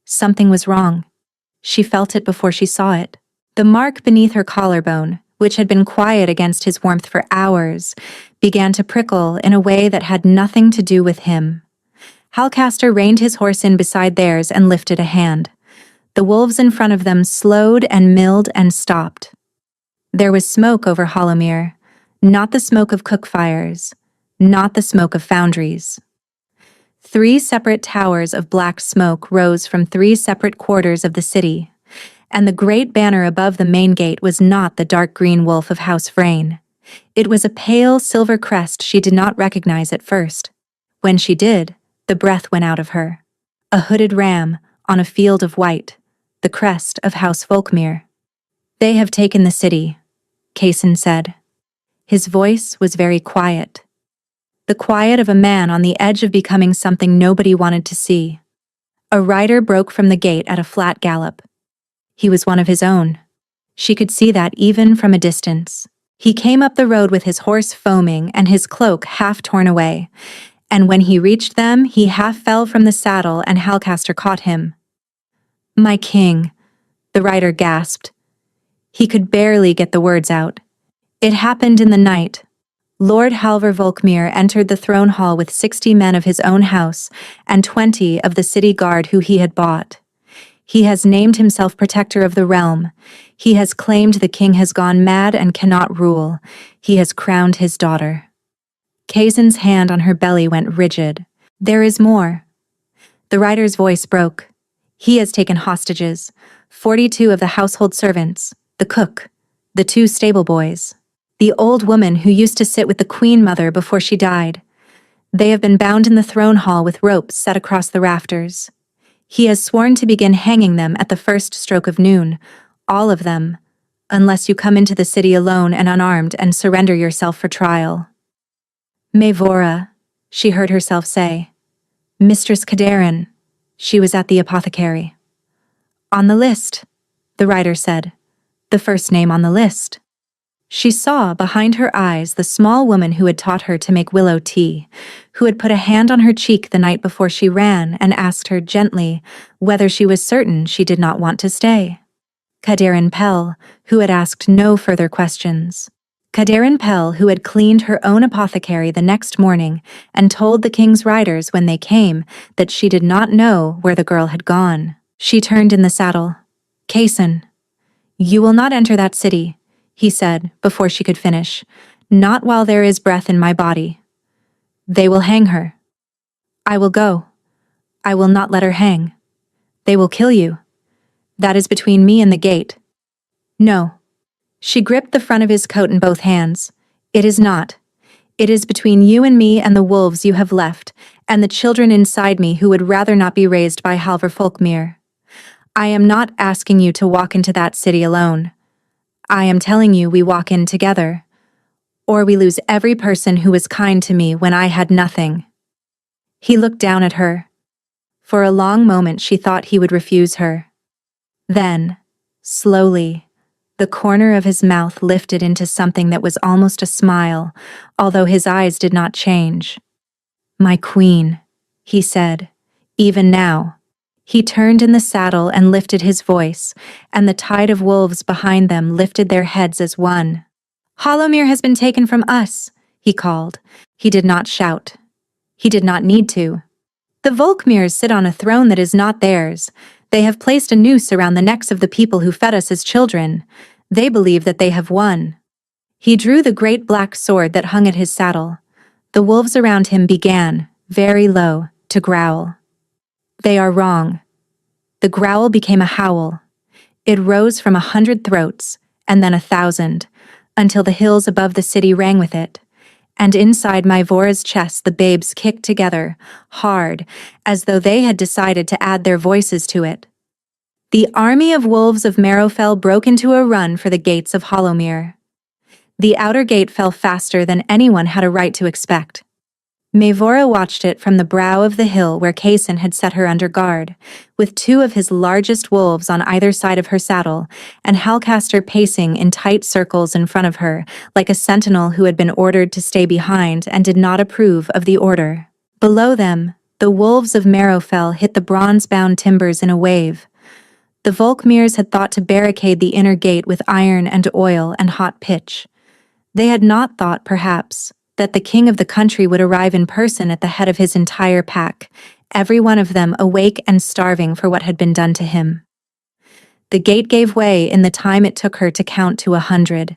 Something was wrong. She felt it before she saw it. The mark beneath her collarbone, which had been quiet against his warmth for hours, began to prickle in a way that had nothing to do with him. Halcaster reined his horse in beside theirs and lifted a hand. The wolves in front of them slowed and milled and stopped. There was smoke over Hollowmere, not the smoke of cook fires, not the smoke of foundries. 3 separate towers of black smoke rose from 3 separate quarters of the city, and the great banner above the main gate was not the dark green wolf of House Frayne. It was a pale silver crest she did not recognize at first. When she did, the breath went out of her. A hooded ram on a field of white, the crest of House Folkmere. "They have taken the city," Kaysen said. His voice was very quiet. The quiet of a man on the edge of becoming something nobody wanted to see. A rider broke from the gate at a flat gallop. He was one of his own. She could see that even from a distance. He came up the road with his horse foaming and his cloak half torn away, and when he reached them, he half fell from the saddle and Halcaster caught him. "My king," the rider gasped. He could barely get the words out. It happened in the night. Lord Halvor Volkmere entered the throne hall with 60 men of his own house and 20 of the city guard who he had bought. He has named himself protector of the realm. He has claimed the king has gone mad and cannot rule. He has crowned his daughter. Kaysen's hand on her belly went rigid. "There is more." The rider's voice broke. "He has taken hostages, 42 of the household servants, the cook, the 2 stable boys, the old woman who used to sit with the Queen Mother before she died. They have been bound in the throne hall with ropes set across the rafters. He has sworn to begin hanging them at the first stroke of noon, all of them, unless you come into the city alone and unarmed and surrender yourself for trial." "Maevora," she heard herself say. "Mistress Caderin." She was at the apothecary. "On the list," the rider said. "The first name on the list." She saw behind her eyes the small woman who had taught her to make willow tea, who had put a hand on her cheek the night before she ran and asked her gently whether she was certain she did not want to stay. Caderin Pell, who had asked no further questions. Caderin Pell, who had cleaned her own apothecary the next morning and told the king's riders when they came that she did not know where the girl had gone. She turned in the saddle. "Kaysen, you will not enter that city," he said before she could finish. "Not while there is breath in my body. They will hang her. I will go. I will not let her hang. They will kill you. That is between me and the gate." "No." She gripped the front of his coat in both hands. "It is not. It is between you and me and the wolves you have left, and the children inside me who would rather not be raised by Halvor Folkmere. I am not asking you to walk into that city alone. I am telling you we walk in together, or we lose every person who was kind to me when I had nothing." He looked down at her. For a long moment she thought he would refuse her. Then, slowly, the corner of his mouth lifted into something that was almost a smile, although his eyes did not change. "My queen," he said, "even now." He turned in the saddle and lifted his voice, and the tide of wolves behind them lifted their heads as one. "Hollowmere has been taken from us," he called. He did not shout. He did not need to. "The Volkmeres sit on a throne that is not theirs. They have placed a noose around the necks of the people who fed us as children. They believe that they have won." He drew the great black sword that hung at his saddle. The wolves around him began, very low, to growl. "They are wrong." The growl became a howl. It rose from 100 throats, and then 1,000, until the hills above the city rang with it. And inside Maevora's chest the babes kicked together, hard, as though they had decided to add their voices to it. The army of wolves of Marrowfell broke into a run for the gates of Hollowmere. The outer gate fell faster than anyone had a right to expect. Maevora watched it from the brow of the hill where Kaysen had set her under guard, with 2 of his largest wolves on either side of her saddle, and Halcaster pacing in tight circles in front of her, like a sentinel who had been ordered to stay behind and did not approve of the order. Below them, the wolves of Marrowfell hit the bronze-bound timbers in a wave. The Volkmirs had thought to barricade the inner gate with iron and oil and hot pitch. They had not thought, perhaps, that the king of the country would arrive in person at the head of his entire pack, every one of them awake and starving for what had been done to him. The gate gave way in the time it took her to count to 100.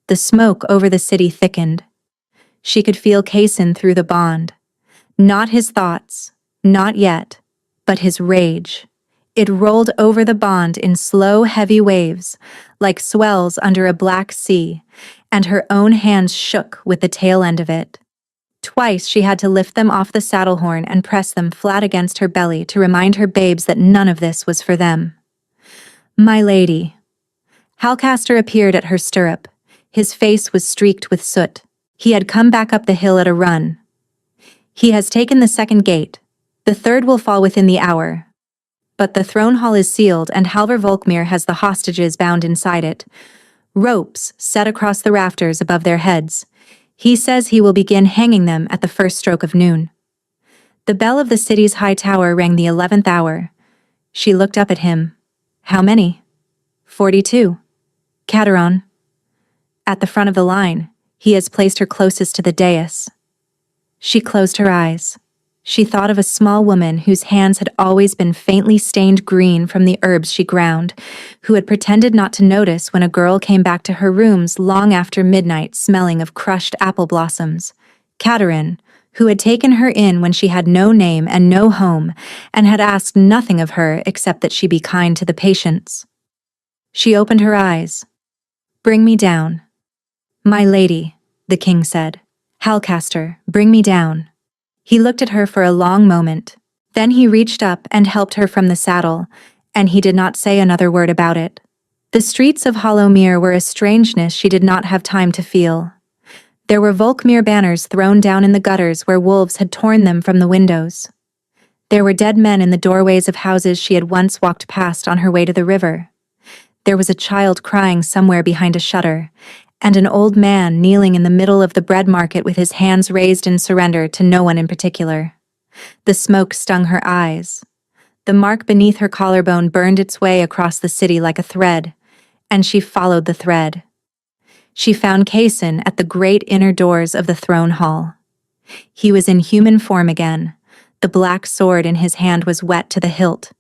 The smoke over the city thickened. She could feel Kaysen through the bond. Not his thoughts, not yet, but his rage. It rolled over the bond in slow, heavy waves, like swells under a black sea, and her own hands shook with the tail end of it. Twice she had to lift them off the saddle horn and press them flat against her belly to remind her babes that none of this was for them. "My lady." Halcaster appeared at her stirrup. His face was streaked with soot. He had come back up the hill at a run. "He has taken the second gate. The third will fall within the hour. But the throne hall is sealed and Halvar Volkmir has the hostages bound inside it. Ropes set across the rafters above their heads. He says he will begin hanging them at the first stroke of noon." The bell of the city's high tower rang the 11th hour. She looked up at him. "How many?" 42. "Cateron." At the front of the line, he has placed her closest to the dais. She closed her eyes. She thought of a small woman whose hands had always been faintly stained green from the herbs she ground, who had pretended not to notice when a girl came back to her rooms long after midnight smelling of crushed apple blossoms. Caterin, who had taken her in when she had no name and no home, and had asked nothing of her except that she be kind to the patients. She opened her eyes. "Bring me down." "My lady," the king said. "Halcaster, bring me down." He looked at her for a long moment. Then he reached up and helped her from the saddle, and he did not say another word about it. The streets of Hollowmere were a strangeness she did not have time to feel. There were Volkmir banners thrown down in the gutters where wolves had torn them from the windows. There were dead men in the doorways of houses she had once walked past on her way to the river. There was a child crying somewhere behind a shutter, and an old man kneeling in the middle of the bread market with his hands raised in surrender to no one in particular. The smoke stung her eyes. The mark beneath her collarbone burned its way across the city like a thread, and she followed the thread. She found Kaysen at the great inner doors of the throne hall. He was in human form again. The black sword in his hand was wet to the hilt.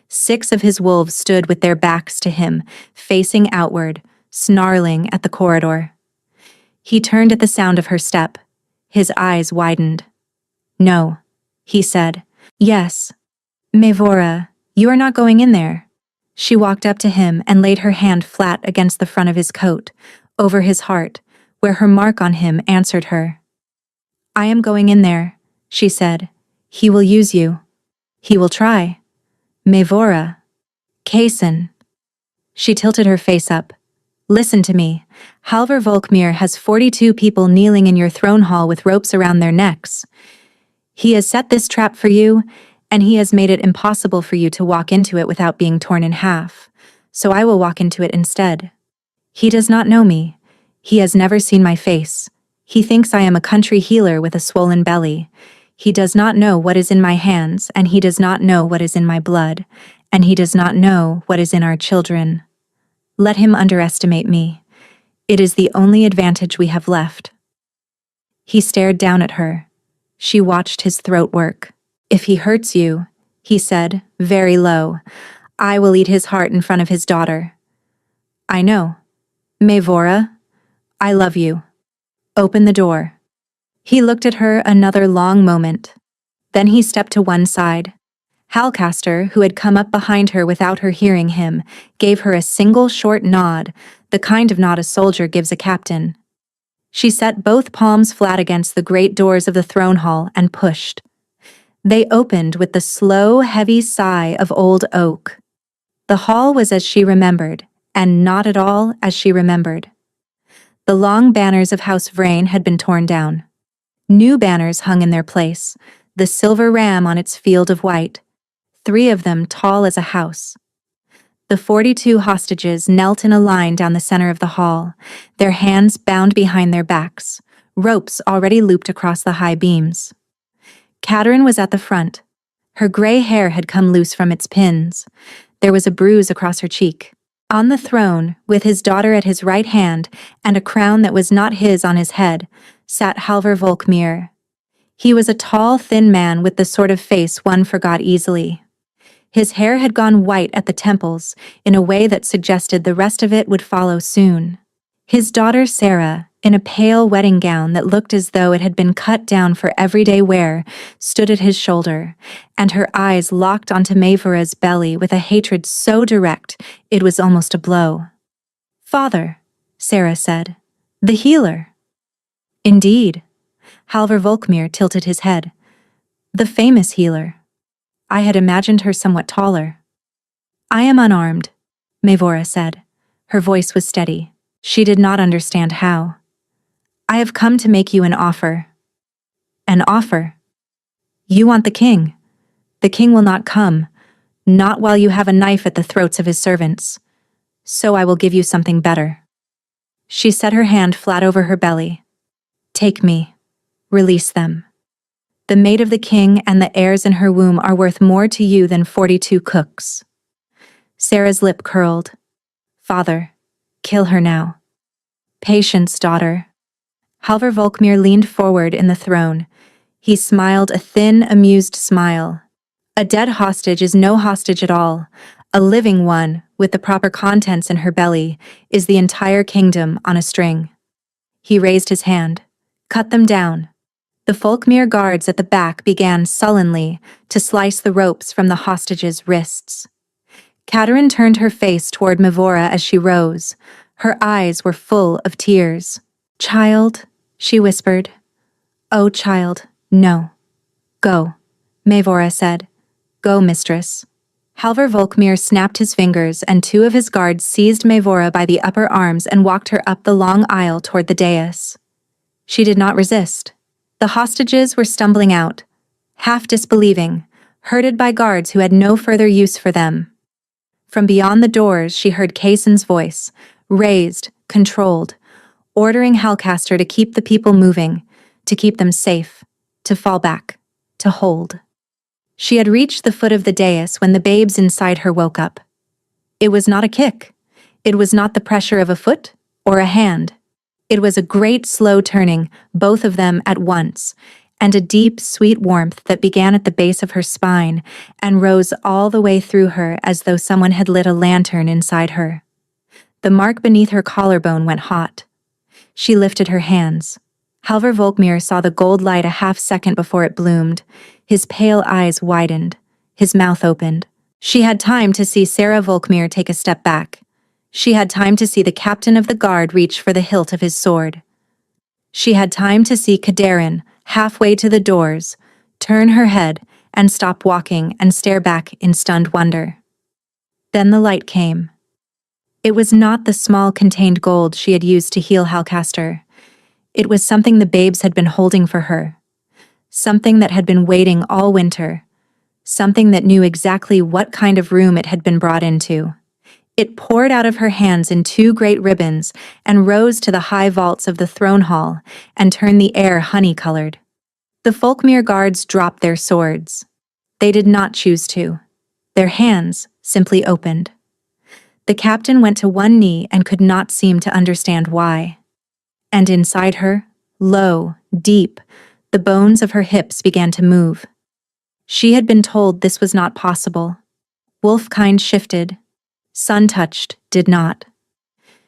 6 of his wolves stood with their backs to him, facing outward, snarling at the corridor. He turned at the sound of her step. His eyes widened. "No," he said. "Yes. Mevora, you are not going in there." She walked up to him and laid her hand flat against the front of his coat, over his heart, where her mark on him answered her. "I am going in there," she said. "He will use you. He will try. Mevora. Kaysen." She tilted her face up. "Listen to me. Halvar Volkmir has 42 people kneeling in your throne hall with ropes around their necks. He has set this trap for you, and he has made it impossible for you to walk into it without being torn in half, so I will walk into it instead. He does not know me. He has never seen my face. He thinks I am a country healer with a swollen belly. He does not know what is in my hands, and he does not know what is in my blood, and he does not know what is in our children. Let him underestimate me. It is the only advantage we have left." He stared down at her. She watched his throat work. "If he hurts you," he said, very low, "I will eat his heart in front of his daughter." "I know. Mevora, I love you. Open the door." He looked at her another long moment. Then he stepped to one side. Halcaster, who had come up behind her without her hearing him, gave her a single short nod, the kind of nod a soldier gives a captain. She set both palms flat against the great doors of the throne hall and pushed. They opened with the slow, heavy sigh of old oak. The hall was as she remembered, and not at all as she remembered. The long banners of House Vrain had been torn down. New banners hung in their place, the silver ram on its field of white, 3 of them tall as a house. The 42 hostages knelt in a line down the center of the hall, their hands bound behind their backs, ropes already looped across the high beams. Caterin was at the front. Her gray hair had come loose from its pins. There was a bruise across her cheek. On the throne, with his daughter at his right hand and a crown that was not his on his head, sat Halvor Volkmir. He was a tall, thin man with the sort of face one forgot easily. His hair had gone white at the temples in a way that suggested the rest of it would follow soon. His daughter Sarah, in a pale wedding gown that looked as though it had been cut down for everyday wear, stood at his shoulder, and her eyes locked onto Maevora's belly with a hatred so direct it was almost a blow. "Father," Sarah said, "the healer." "Indeed." Halvor Volkmir tilted his head. "The famous healer. I had imagined her somewhat taller." "I am unarmed," Maevora said. Her voice was steady. She did not understand how. "I have come to make you an offer." "An offer? You want the king. The king will not come, not while you have a knife at the throats of his servants. So I will give you something better." She set her hand flat over her belly. "Take me. Release them. The maid of the king and the heirs in her womb are worth more to you than 42 cooks." Sarah's lip curled. "Father, kill her now." "Patience, daughter." Halvor Volkmir leaned forward in the throne. He smiled a thin, amused smile. "A dead hostage is no hostage at all. A living one, with the proper contents in her belly, is the entire kingdom on a string." He raised his hand. "Cut them down." The Volkmir guards at the back began sullenly to slice the ropes from the hostage's wrists. Katerin turned her face toward Maevora as she rose. Her eyes were full of tears. "Child," she whispered. "Oh, child, no. Go," Maevora said. "Go, mistress." Halvor Volkmir snapped his fingers and two of his guards seized Maevora by the upper arms and walked her up the long aisle toward the dais. She did not resist. The hostages were stumbling out, half disbelieving, herded by guards who had no further use for them. From beyond the doors she heard Kaysen's voice, raised, controlled, ordering Halcaster to keep the people moving, to keep them safe, to fall back, to hold. She had reached the foot of the dais when the babes inside her woke up. It was not a kick. It was not the pressure of a foot or a hand. It was a great slow turning, both of them at once, and a deep, sweet warmth that began at the base of her spine and rose all the way through her as though someone had lit a lantern inside her. The mark beneath her collarbone went hot. She lifted her hands. Halvor Volkmir saw the gold light a half second before it bloomed. His pale eyes widened. His mouth opened. She had time to see Sarah Volkmir take a step back. She had time to see the captain of the guard reach for the hilt of his sword. She had time to see Katerin, halfway to the doors, turn her head and stop walking and stare back in stunned wonder. Then the light came. It was not the small contained gold she had used to heal Halcaster. It was something the babes had been holding for her. Something that had been waiting all winter. Something that knew exactly what kind of room it had been brought into. It poured out of her hands in two great ribbons and rose to the high vaults of the throne hall and turned the air honey-colored. The Volkmir guards dropped their swords. They did not choose to. Their hands simply opened. The captain went to one knee and could not seem to understand why. And inside her, low, deep, the bones of her hips began to move. She had been told this was not possible. Wolfkind shifted. Sun-touched did not.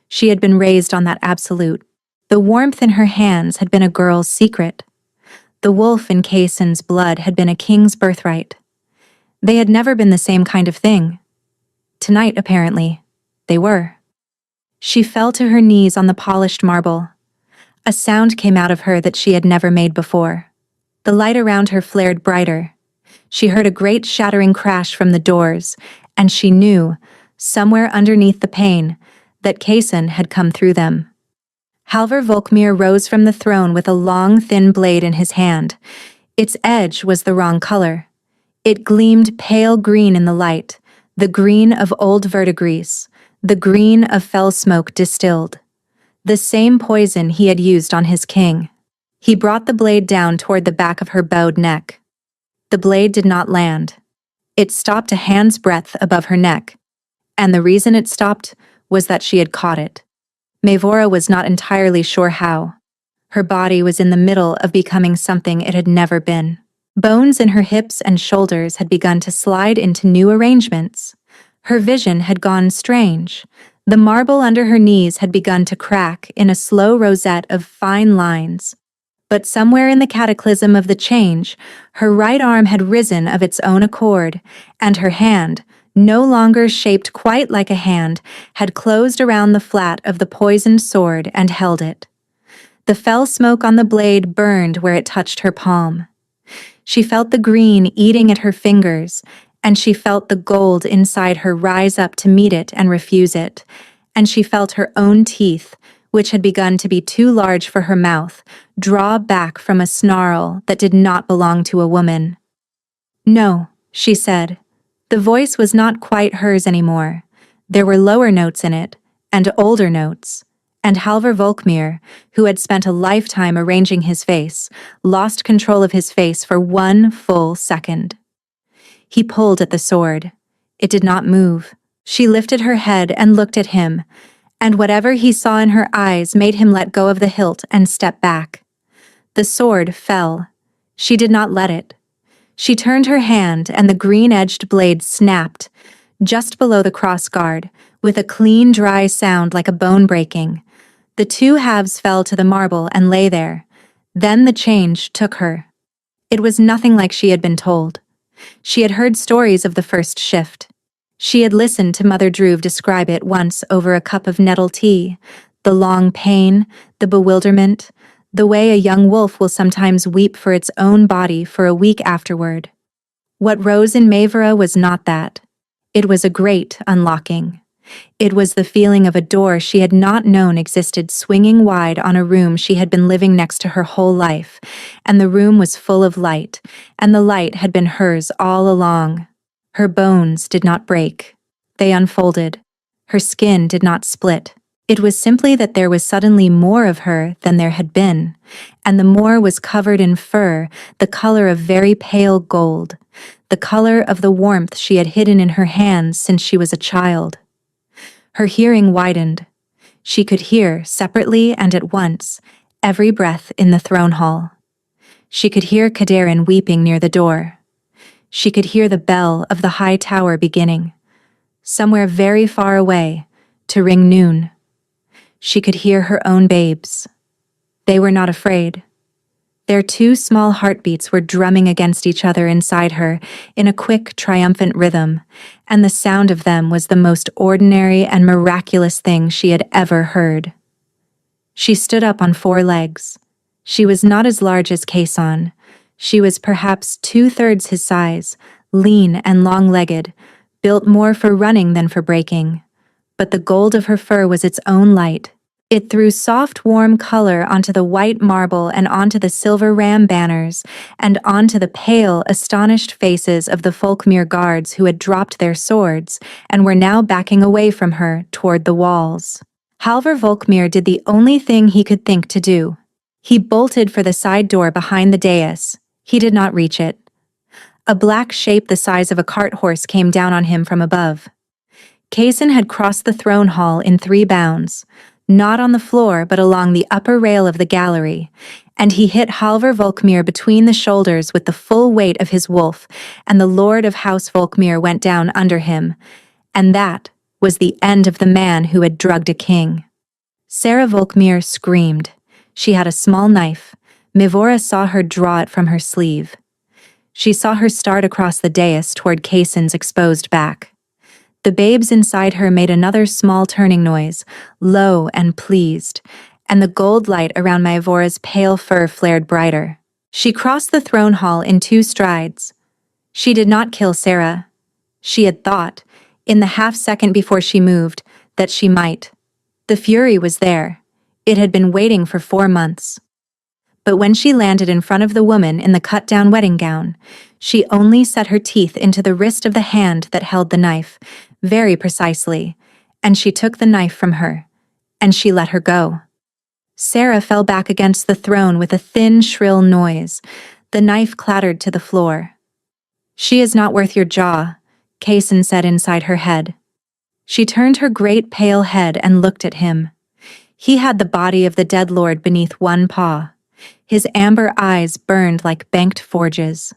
She had been raised on that absolute. The warmth in her hands had been a girl's secret. The wolf in Kaysen's blood had been a king's birthright. They had never been the same kind of thing. Tonight, apparently, they were. She fell to her knees on the polished marble. A sound came out of her that she had never made before. The light around her flared brighter. She heard a great shattering crash from the doors, and she knew, somewhere underneath the pain, that Kaysen had come through them. Halvor Volkmir rose from the throne with a long, thin blade in his hand. Its edge was the wrong color. It gleamed pale green in the light, the green of old verdigris, the green of fell smoke distilled. The same poison he had used on his king. He brought the blade down toward the back of her bowed neck. The blade did not land. It stopped a hand's breadth above her neck, And the reason it stopped was that she had caught it. Mavora was not entirely sure how. Her body was in the middle of becoming something it had never been. Bones in her hips and shoulders had begun to slide into new arrangements. Her vision had gone strange. The marble under her knees had begun to crack in a slow rosette of fine lines. But somewhere in the cataclysm of the change, her right arm had risen of its own accord, and her hand, no longer shaped quite like a hand, had closed around the flat of the poisoned sword and held it. The fell smoke on the blade burned where it touched her palm. She felt the green eating at her fingers, and she felt the gold inside her rise up to meet it and refuse it, and she felt her own teeth, which had begun to be too large for her mouth, draw back from a snarl that did not belong to a woman. "No," she said. The voice was not quite hers anymore. There were lower notes in it, and older notes. And Halvor Volkmir, who had spent a lifetime arranging his face, lost control of his face for 1 full second. He pulled at the sword. It did not move. She lifted her head and looked at him, and whatever he saw in her eyes made him let go of the hilt and step back. The sword fell. She did not let it. She turned her hand, and the green-edged blade snapped, just below the crossguard, with a clean, dry sound like a bone breaking. The two halves fell to the marble and lay there. Then the change took her. It was nothing like she had been told. She had heard stories of the first shift. She had listened to Mother Druve describe it once over a cup of nettle tea, the long pain, the bewilderment, the way a young wolf will sometimes weep for its own body for a week afterward. What rose in Mavora was not that. It was a great unlocking. It was the feeling of a door she had not known existed swinging wide on a room she had been living next to her whole life, and the room was full of light, and the light had been hers all along. Her bones did not break. They unfolded. Her skin did not split. It was simply that there was suddenly more of her than there had been, and the more was covered in fur, the color of very pale gold, the color of the warmth she had hidden in her hands since she was a child. Her hearing widened. She could hear, separately and at once, every breath in the throne hall. She could hear Kaderin weeping near the door. She could hear the bell of the high tower beginning, somewhere very far away, to ring noon. She could hear her own babes. They were not afraid. Their 2 small heartbeats were drumming against each other inside her in a quick, triumphant rhythm, and the sound of them was the most ordinary and miraculous thing she had ever heard. She stood up on 4 legs. She was not as large as Kason. She was perhaps 2/3 his size, lean and long-legged, built more for running than for breaking. But the gold of her fur was its own light. It threw soft, warm color onto the white marble and onto the silver ram banners, and onto the pale, astonished faces of the Volkmir guards who had dropped their swords and were now backing away from her toward the walls. Halvor Volkmir did the only thing he could think to do. He bolted for the side door behind the dais. He did not reach it. A black shape the size of a cart horse came down on him from above. Kason had crossed the throne hall in 3 bounds, not on the floor but along the upper rail of the gallery, and he hit Halvor Volkmir between the shoulders with the full weight of his wolf, and the lord of House Volkmir went down under him, and that was the end of the man who had drugged a king. Sarah Volkmir screamed. She had a small knife. Mavora saw her draw it from her sleeve. She saw her start across the dais toward Kason's exposed back. The babes inside her made another small turning noise, low and pleased, and the gold light around Mavora's pale fur flared brighter. She crossed the throne hall in 2 strides. She did not kill Sarah. She had thought, in the half-second before she moved, that she might. The fury was there. It had been waiting for 4 months. But when she landed in front of the woman in the cut-down wedding gown, she only set her teeth into the wrist of the hand that held the knife, very precisely, and she took the knife from her, and she let her go. Sarah fell back against the throne with a thin, shrill noise. The knife clattered to the floor. "She is not worth your jaw," Kason said inside her head. She turned her great pale head and looked at him. He had the body of the dead lord beneath one paw. His amber eyes burned like banked forges.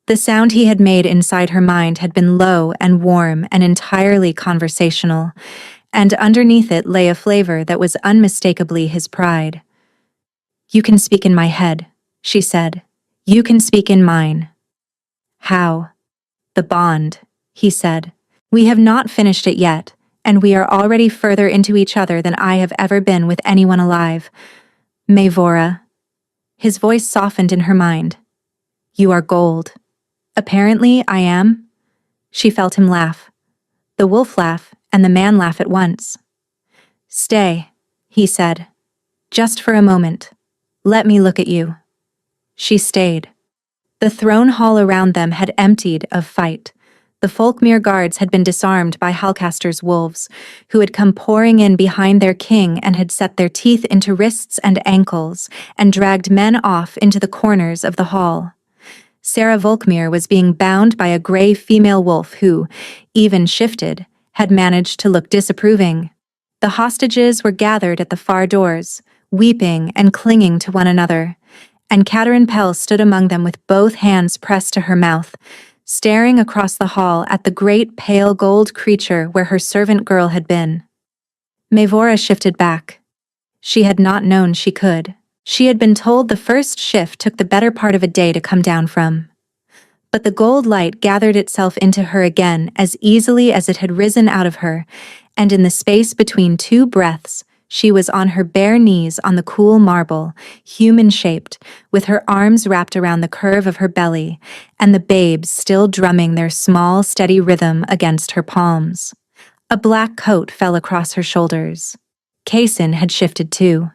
The sound he had made inside her mind had been low and warm and entirely conversational, and underneath it lay a flavor that was unmistakably his pride. "You can speak in my head," she said. "You can speak in mine." "How?" "The bond," he said. "We have not finished it yet, and we are already further into each other than I have ever been with anyone alive. Mavora." His voice softened in her mind. "You are gold." "Apparently I am." She felt him laugh. The wolf laugh and the man laugh at once. "Stay," he said. "Just for a moment. Let me look at you." She stayed. The throne hall around them had emptied of fight. The Folkmere guards had been disarmed by Halcaster's wolves, who had come pouring in behind their king and had set their teeth into wrists and ankles and dragged men off into the corners of the hall. Sarah Volkmere was being bound by a gray female wolf who, even shifted, had managed to look disapproving. The hostages were gathered at the far doors, weeping and clinging to one another, and Katerin Pell stood among them with both hands pressed to her mouth, staring across the hall at the great pale gold creature where her servant girl had been. Mavora shifted back. She had not known she could. She had been told the first shift took the better part of a day to come down from. But the gold light gathered itself into her again as easily as it had risen out of her, and in the space between two breaths, she was on her bare knees on the cool marble, human-shaped, with her arms wrapped around the curve of her belly, and the babes still drumming their small, steady rhythm against her palms. A black coat fell across her shoulders. Kaysen had shifted too.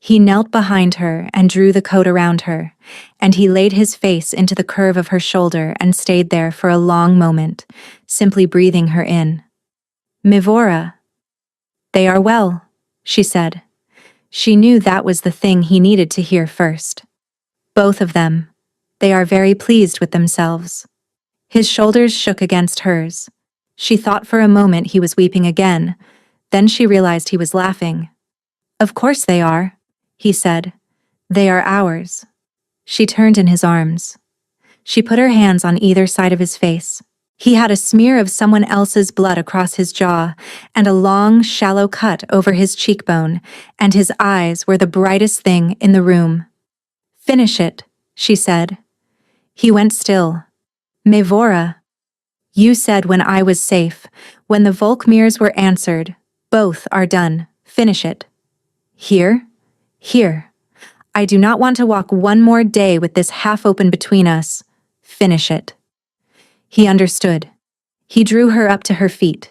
He knelt behind her and drew the coat around her, and he laid his face into the curve of her shoulder and stayed there for a long moment, simply breathing her in. "Mavora." "They are well," she said. She knew that was the thing he needed to hear first. "Both of them. They are very pleased with themselves." His shoulders shook against hers. She thought for a moment he was weeping again, then she realized he was laughing. "Of course they are," he said. "They are ours." She turned in his arms. She put her hands on either side of his face. He had a smear of someone else's blood across his jaw, and a long, shallow cut over his cheekbone, and his eyes were the brightest thing in the room. "Finish it," she said. He went still. "Mavora. You said when I was safe, when the Volkmeres were answered, both are done. Finish it." "Here? Here. I do not want to walk one more day with this half open between us. Finish it." He understood. He drew her up to her feet.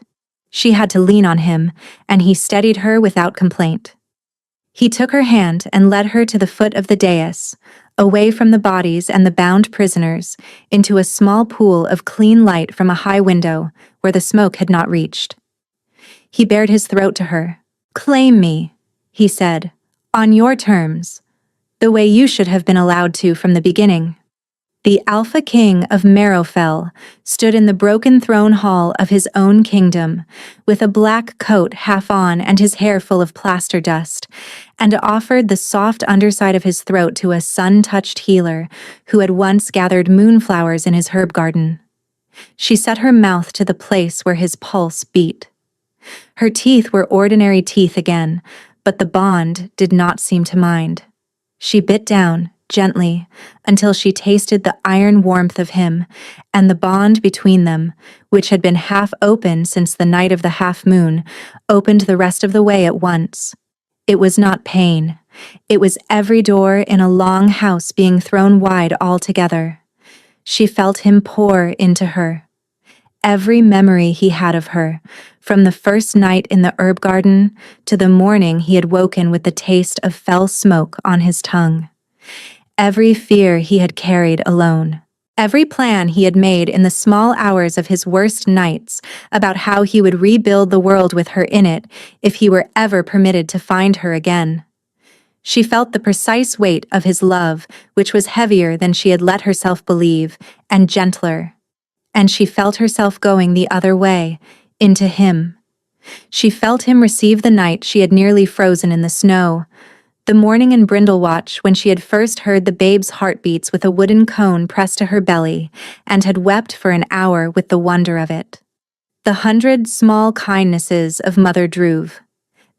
She had to lean on him, and he steadied her without complaint. He took her hand and led her to the foot of the dais, away from the bodies and the bound prisoners, into a small pool of clean light from a high window where the smoke had not reached. He bared his throat to her. "Claim me," he said, "on your terms, the way you should have been allowed to from the beginning." The Alpha King of Marrowfell stood in the broken throne hall of his own kingdom, with a black coat half on and his hair full of plaster dust, and offered the soft underside of his throat to a sun-touched healer who had once gathered moonflowers in his herb garden. She set her mouth to the place where his pulse beat. Her teeth were ordinary teeth again, but the bond did not seem to mind. She bit down, gently, until she tasted the iron warmth of him, and the bond between them, which had been half open since the night of the half-moon, opened the rest of the way at once. It was not pain. It was every door in a long house being thrown wide altogether. She felt him pour into her. Every memory he had of her, from the first night in the herb garden to the morning he had woken with the taste of fell smoke on his tongue. Every fear he had carried alone. Every plan he had made in the small hours of his worst nights about how he would rebuild the world with her in it if he were ever permitted to find her again. She felt the precise weight of his love, which was heavier than she had let herself believe, and gentler. And she felt herself going the other way, into him, She felt him receive the night she had nearly frozen in the snow, the morning in Brindlewatch when she had first heard the babe's heartbeats with a wooden cone pressed to her belly, and had wept for an hour with the wonder of it. The 100 small kindnesses of Mother Druve.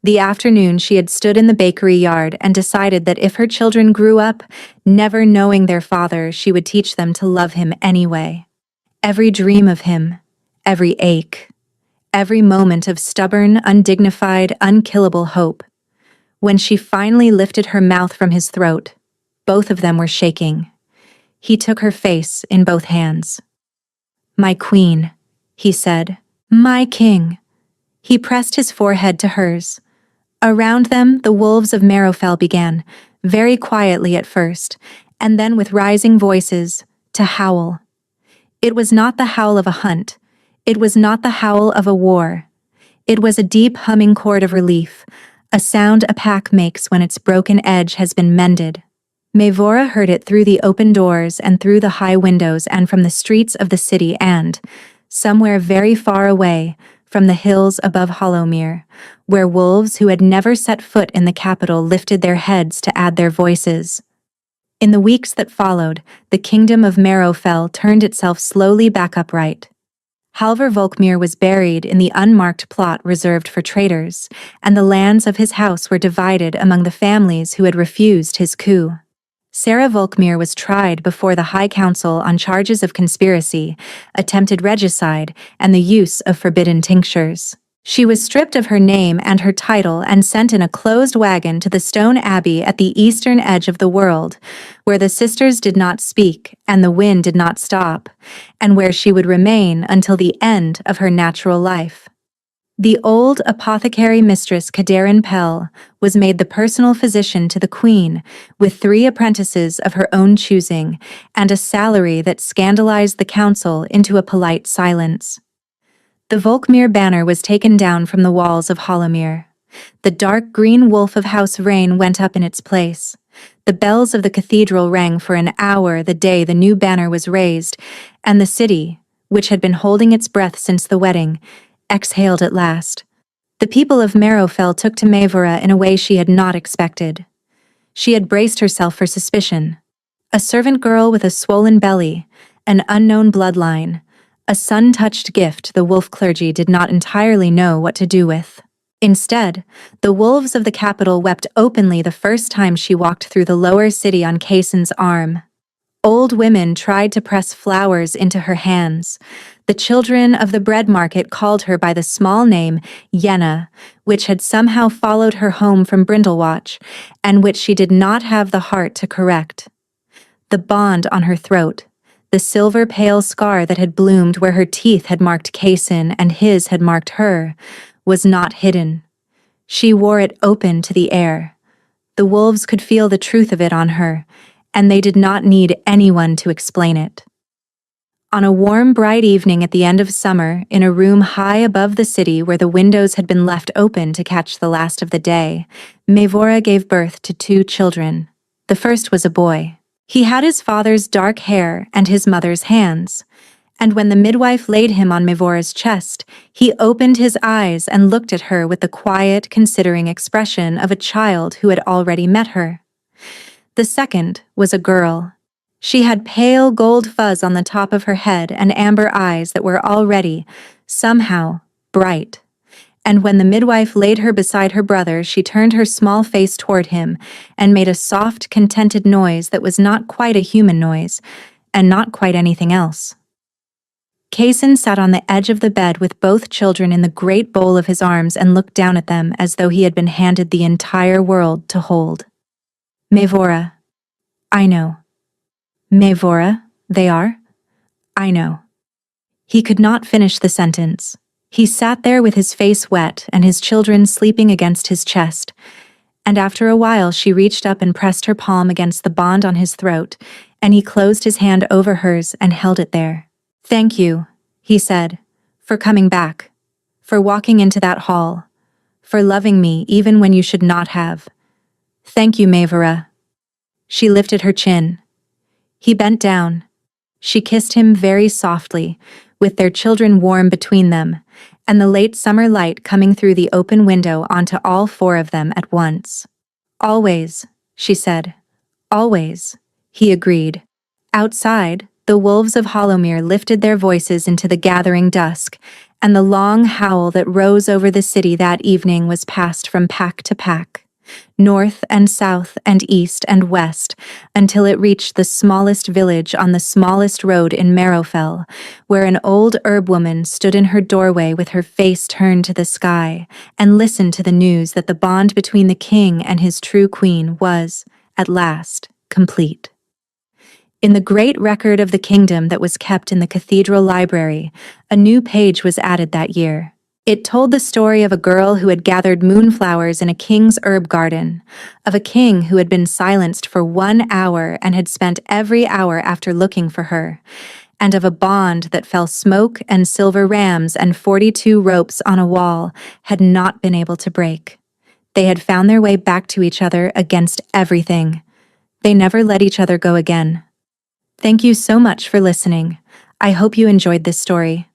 The afternoon she had stood in the bakery yard and decided that if her children grew up, never knowing their father, she would teach them to love him anyway. Every dream of him, every ache, every moment of stubborn, undignified, unkillable hope. When she finally lifted her mouth from his throat, both of them were shaking. He took her face in both hands. "My queen," he said. "My king." He pressed his forehead to hers. Around them, the wolves of Marrowfell began, very quietly at first, and then with rising voices, to howl. It was not the howl of a hunt. It was not the howl of a war. It was a deep humming chord of relief, a sound a pack makes when its broken edge has been mended. Maevora heard it through the open doors and through the high windows and from the streets of the city and, somewhere very far away, from the hills above Hollowmere, where wolves who had never set foot in the capital lifted their heads to add their voices. In the weeks that followed, the kingdom of Marrowfell turned itself slowly back upright. Halvor Volkmir was buried in the unmarked plot reserved for traitors, and the lands of his house were divided among the families who had refused his coup. Sarah Volkmir was tried before the High Council on charges of conspiracy, attempted regicide, and the use of forbidden tinctures. She was stripped of her name and her title and sent in a closed wagon to the stone abbey at the eastern edge of the world, where the sisters did not speak and the wind did not stop, and where she would remain until the end of her natural life. The old apothecary mistress Caderin Pell was made the personal physician to the queen, with 3 apprentices of her own choosing, and a salary that scandalized the council into a polite silence. The Volkmir banner was taken down from the walls of Hollowmere. The dark green wolf of House Rain went up in its place. The bells of the cathedral rang for an hour the day the new banner was raised, and the city, which had been holding its breath since the wedding, exhaled at last. The people of Marrowfell took to Maevora in a way she had not expected. She had braced herself for suspicion. A servant girl with a swollen belly, an unknown bloodline, a sun-touched gift the wolf clergy did not entirely know what to do with. Instead, the wolves of the capital wept openly the first time she walked through the lower city on Kaysen's arm. Old women tried to press flowers into her hands. The children of the bread market called her by the small name Yenna, which had somehow followed her home from Brindlewatch, and which she did not have the heart to correct. The bond on her throat, the silver pale scar that had bloomed where her teeth had marked Kaysen and his had marked her, was not hidden. She wore it open to the air. The wolves could feel the truth of it on her, and they did not need anyone to explain it. On a warm, bright evening at the end of summer, in a room high above the city where the windows had been left open to catch the last of the day, Maevora gave birth to 2 children. The first was a boy. He had his father's dark hair and his mother's hands, and when the midwife laid him on Maevora's chest, he opened his eyes and looked at her with the quiet, considering expression of a child who had already met her. The second was a girl. She had pale gold fuzz on the top of her head and amber eyes that were already, somehow, bright. And when the midwife laid her beside her brother, she turned her small face toward him and made a soft, contented noise that was not quite a human noise, and not quite anything else. Kaysen sat on the edge of the bed with both children in the great bowl of his arms and looked down at them as though he had been handed the entire world to hold. Maevora. I know. Maevora, they are? I know. He could not finish the sentence. He sat there with his face wet and his children sleeping against his chest, and after a while she reached up and pressed her palm against the bond on his throat, and he closed his hand over hers and held it there. "Thank you," he said, "for coming back, for walking into that hall, for loving me even when you should not have. Thank you, Maevora." She lifted her chin. He bent down. She kissed him very softly, with their children warm between them, and the late summer light coming through the open window onto all four of them at once. "Always," she said. "Always," he agreed. Outside, the wolves of Hollowmere lifted their voices into the gathering dusk, and the long howl that rose over the city that evening was passed from pack to pack, north and south and east and west, until it reached the smallest village on the smallest road in Marrowfell, where an old herb woman stood in her doorway with her face turned to the sky and listened to the news that the bond between the king and his true queen was, at last, complete. In the great record of the kingdom that was kept in the cathedral library, a new page was added that year. It told the story of a girl who had gathered moonflowers in a king's herb garden, of a king who had been silenced for 1 hour and had spent every hour after looking for her, and of a bond that fell smoke and silver rams and 42 ropes on a wall had not been able to break. They had found their way back to each other against everything. They never let each other go again. Thank you so much for listening. I hope you enjoyed this story.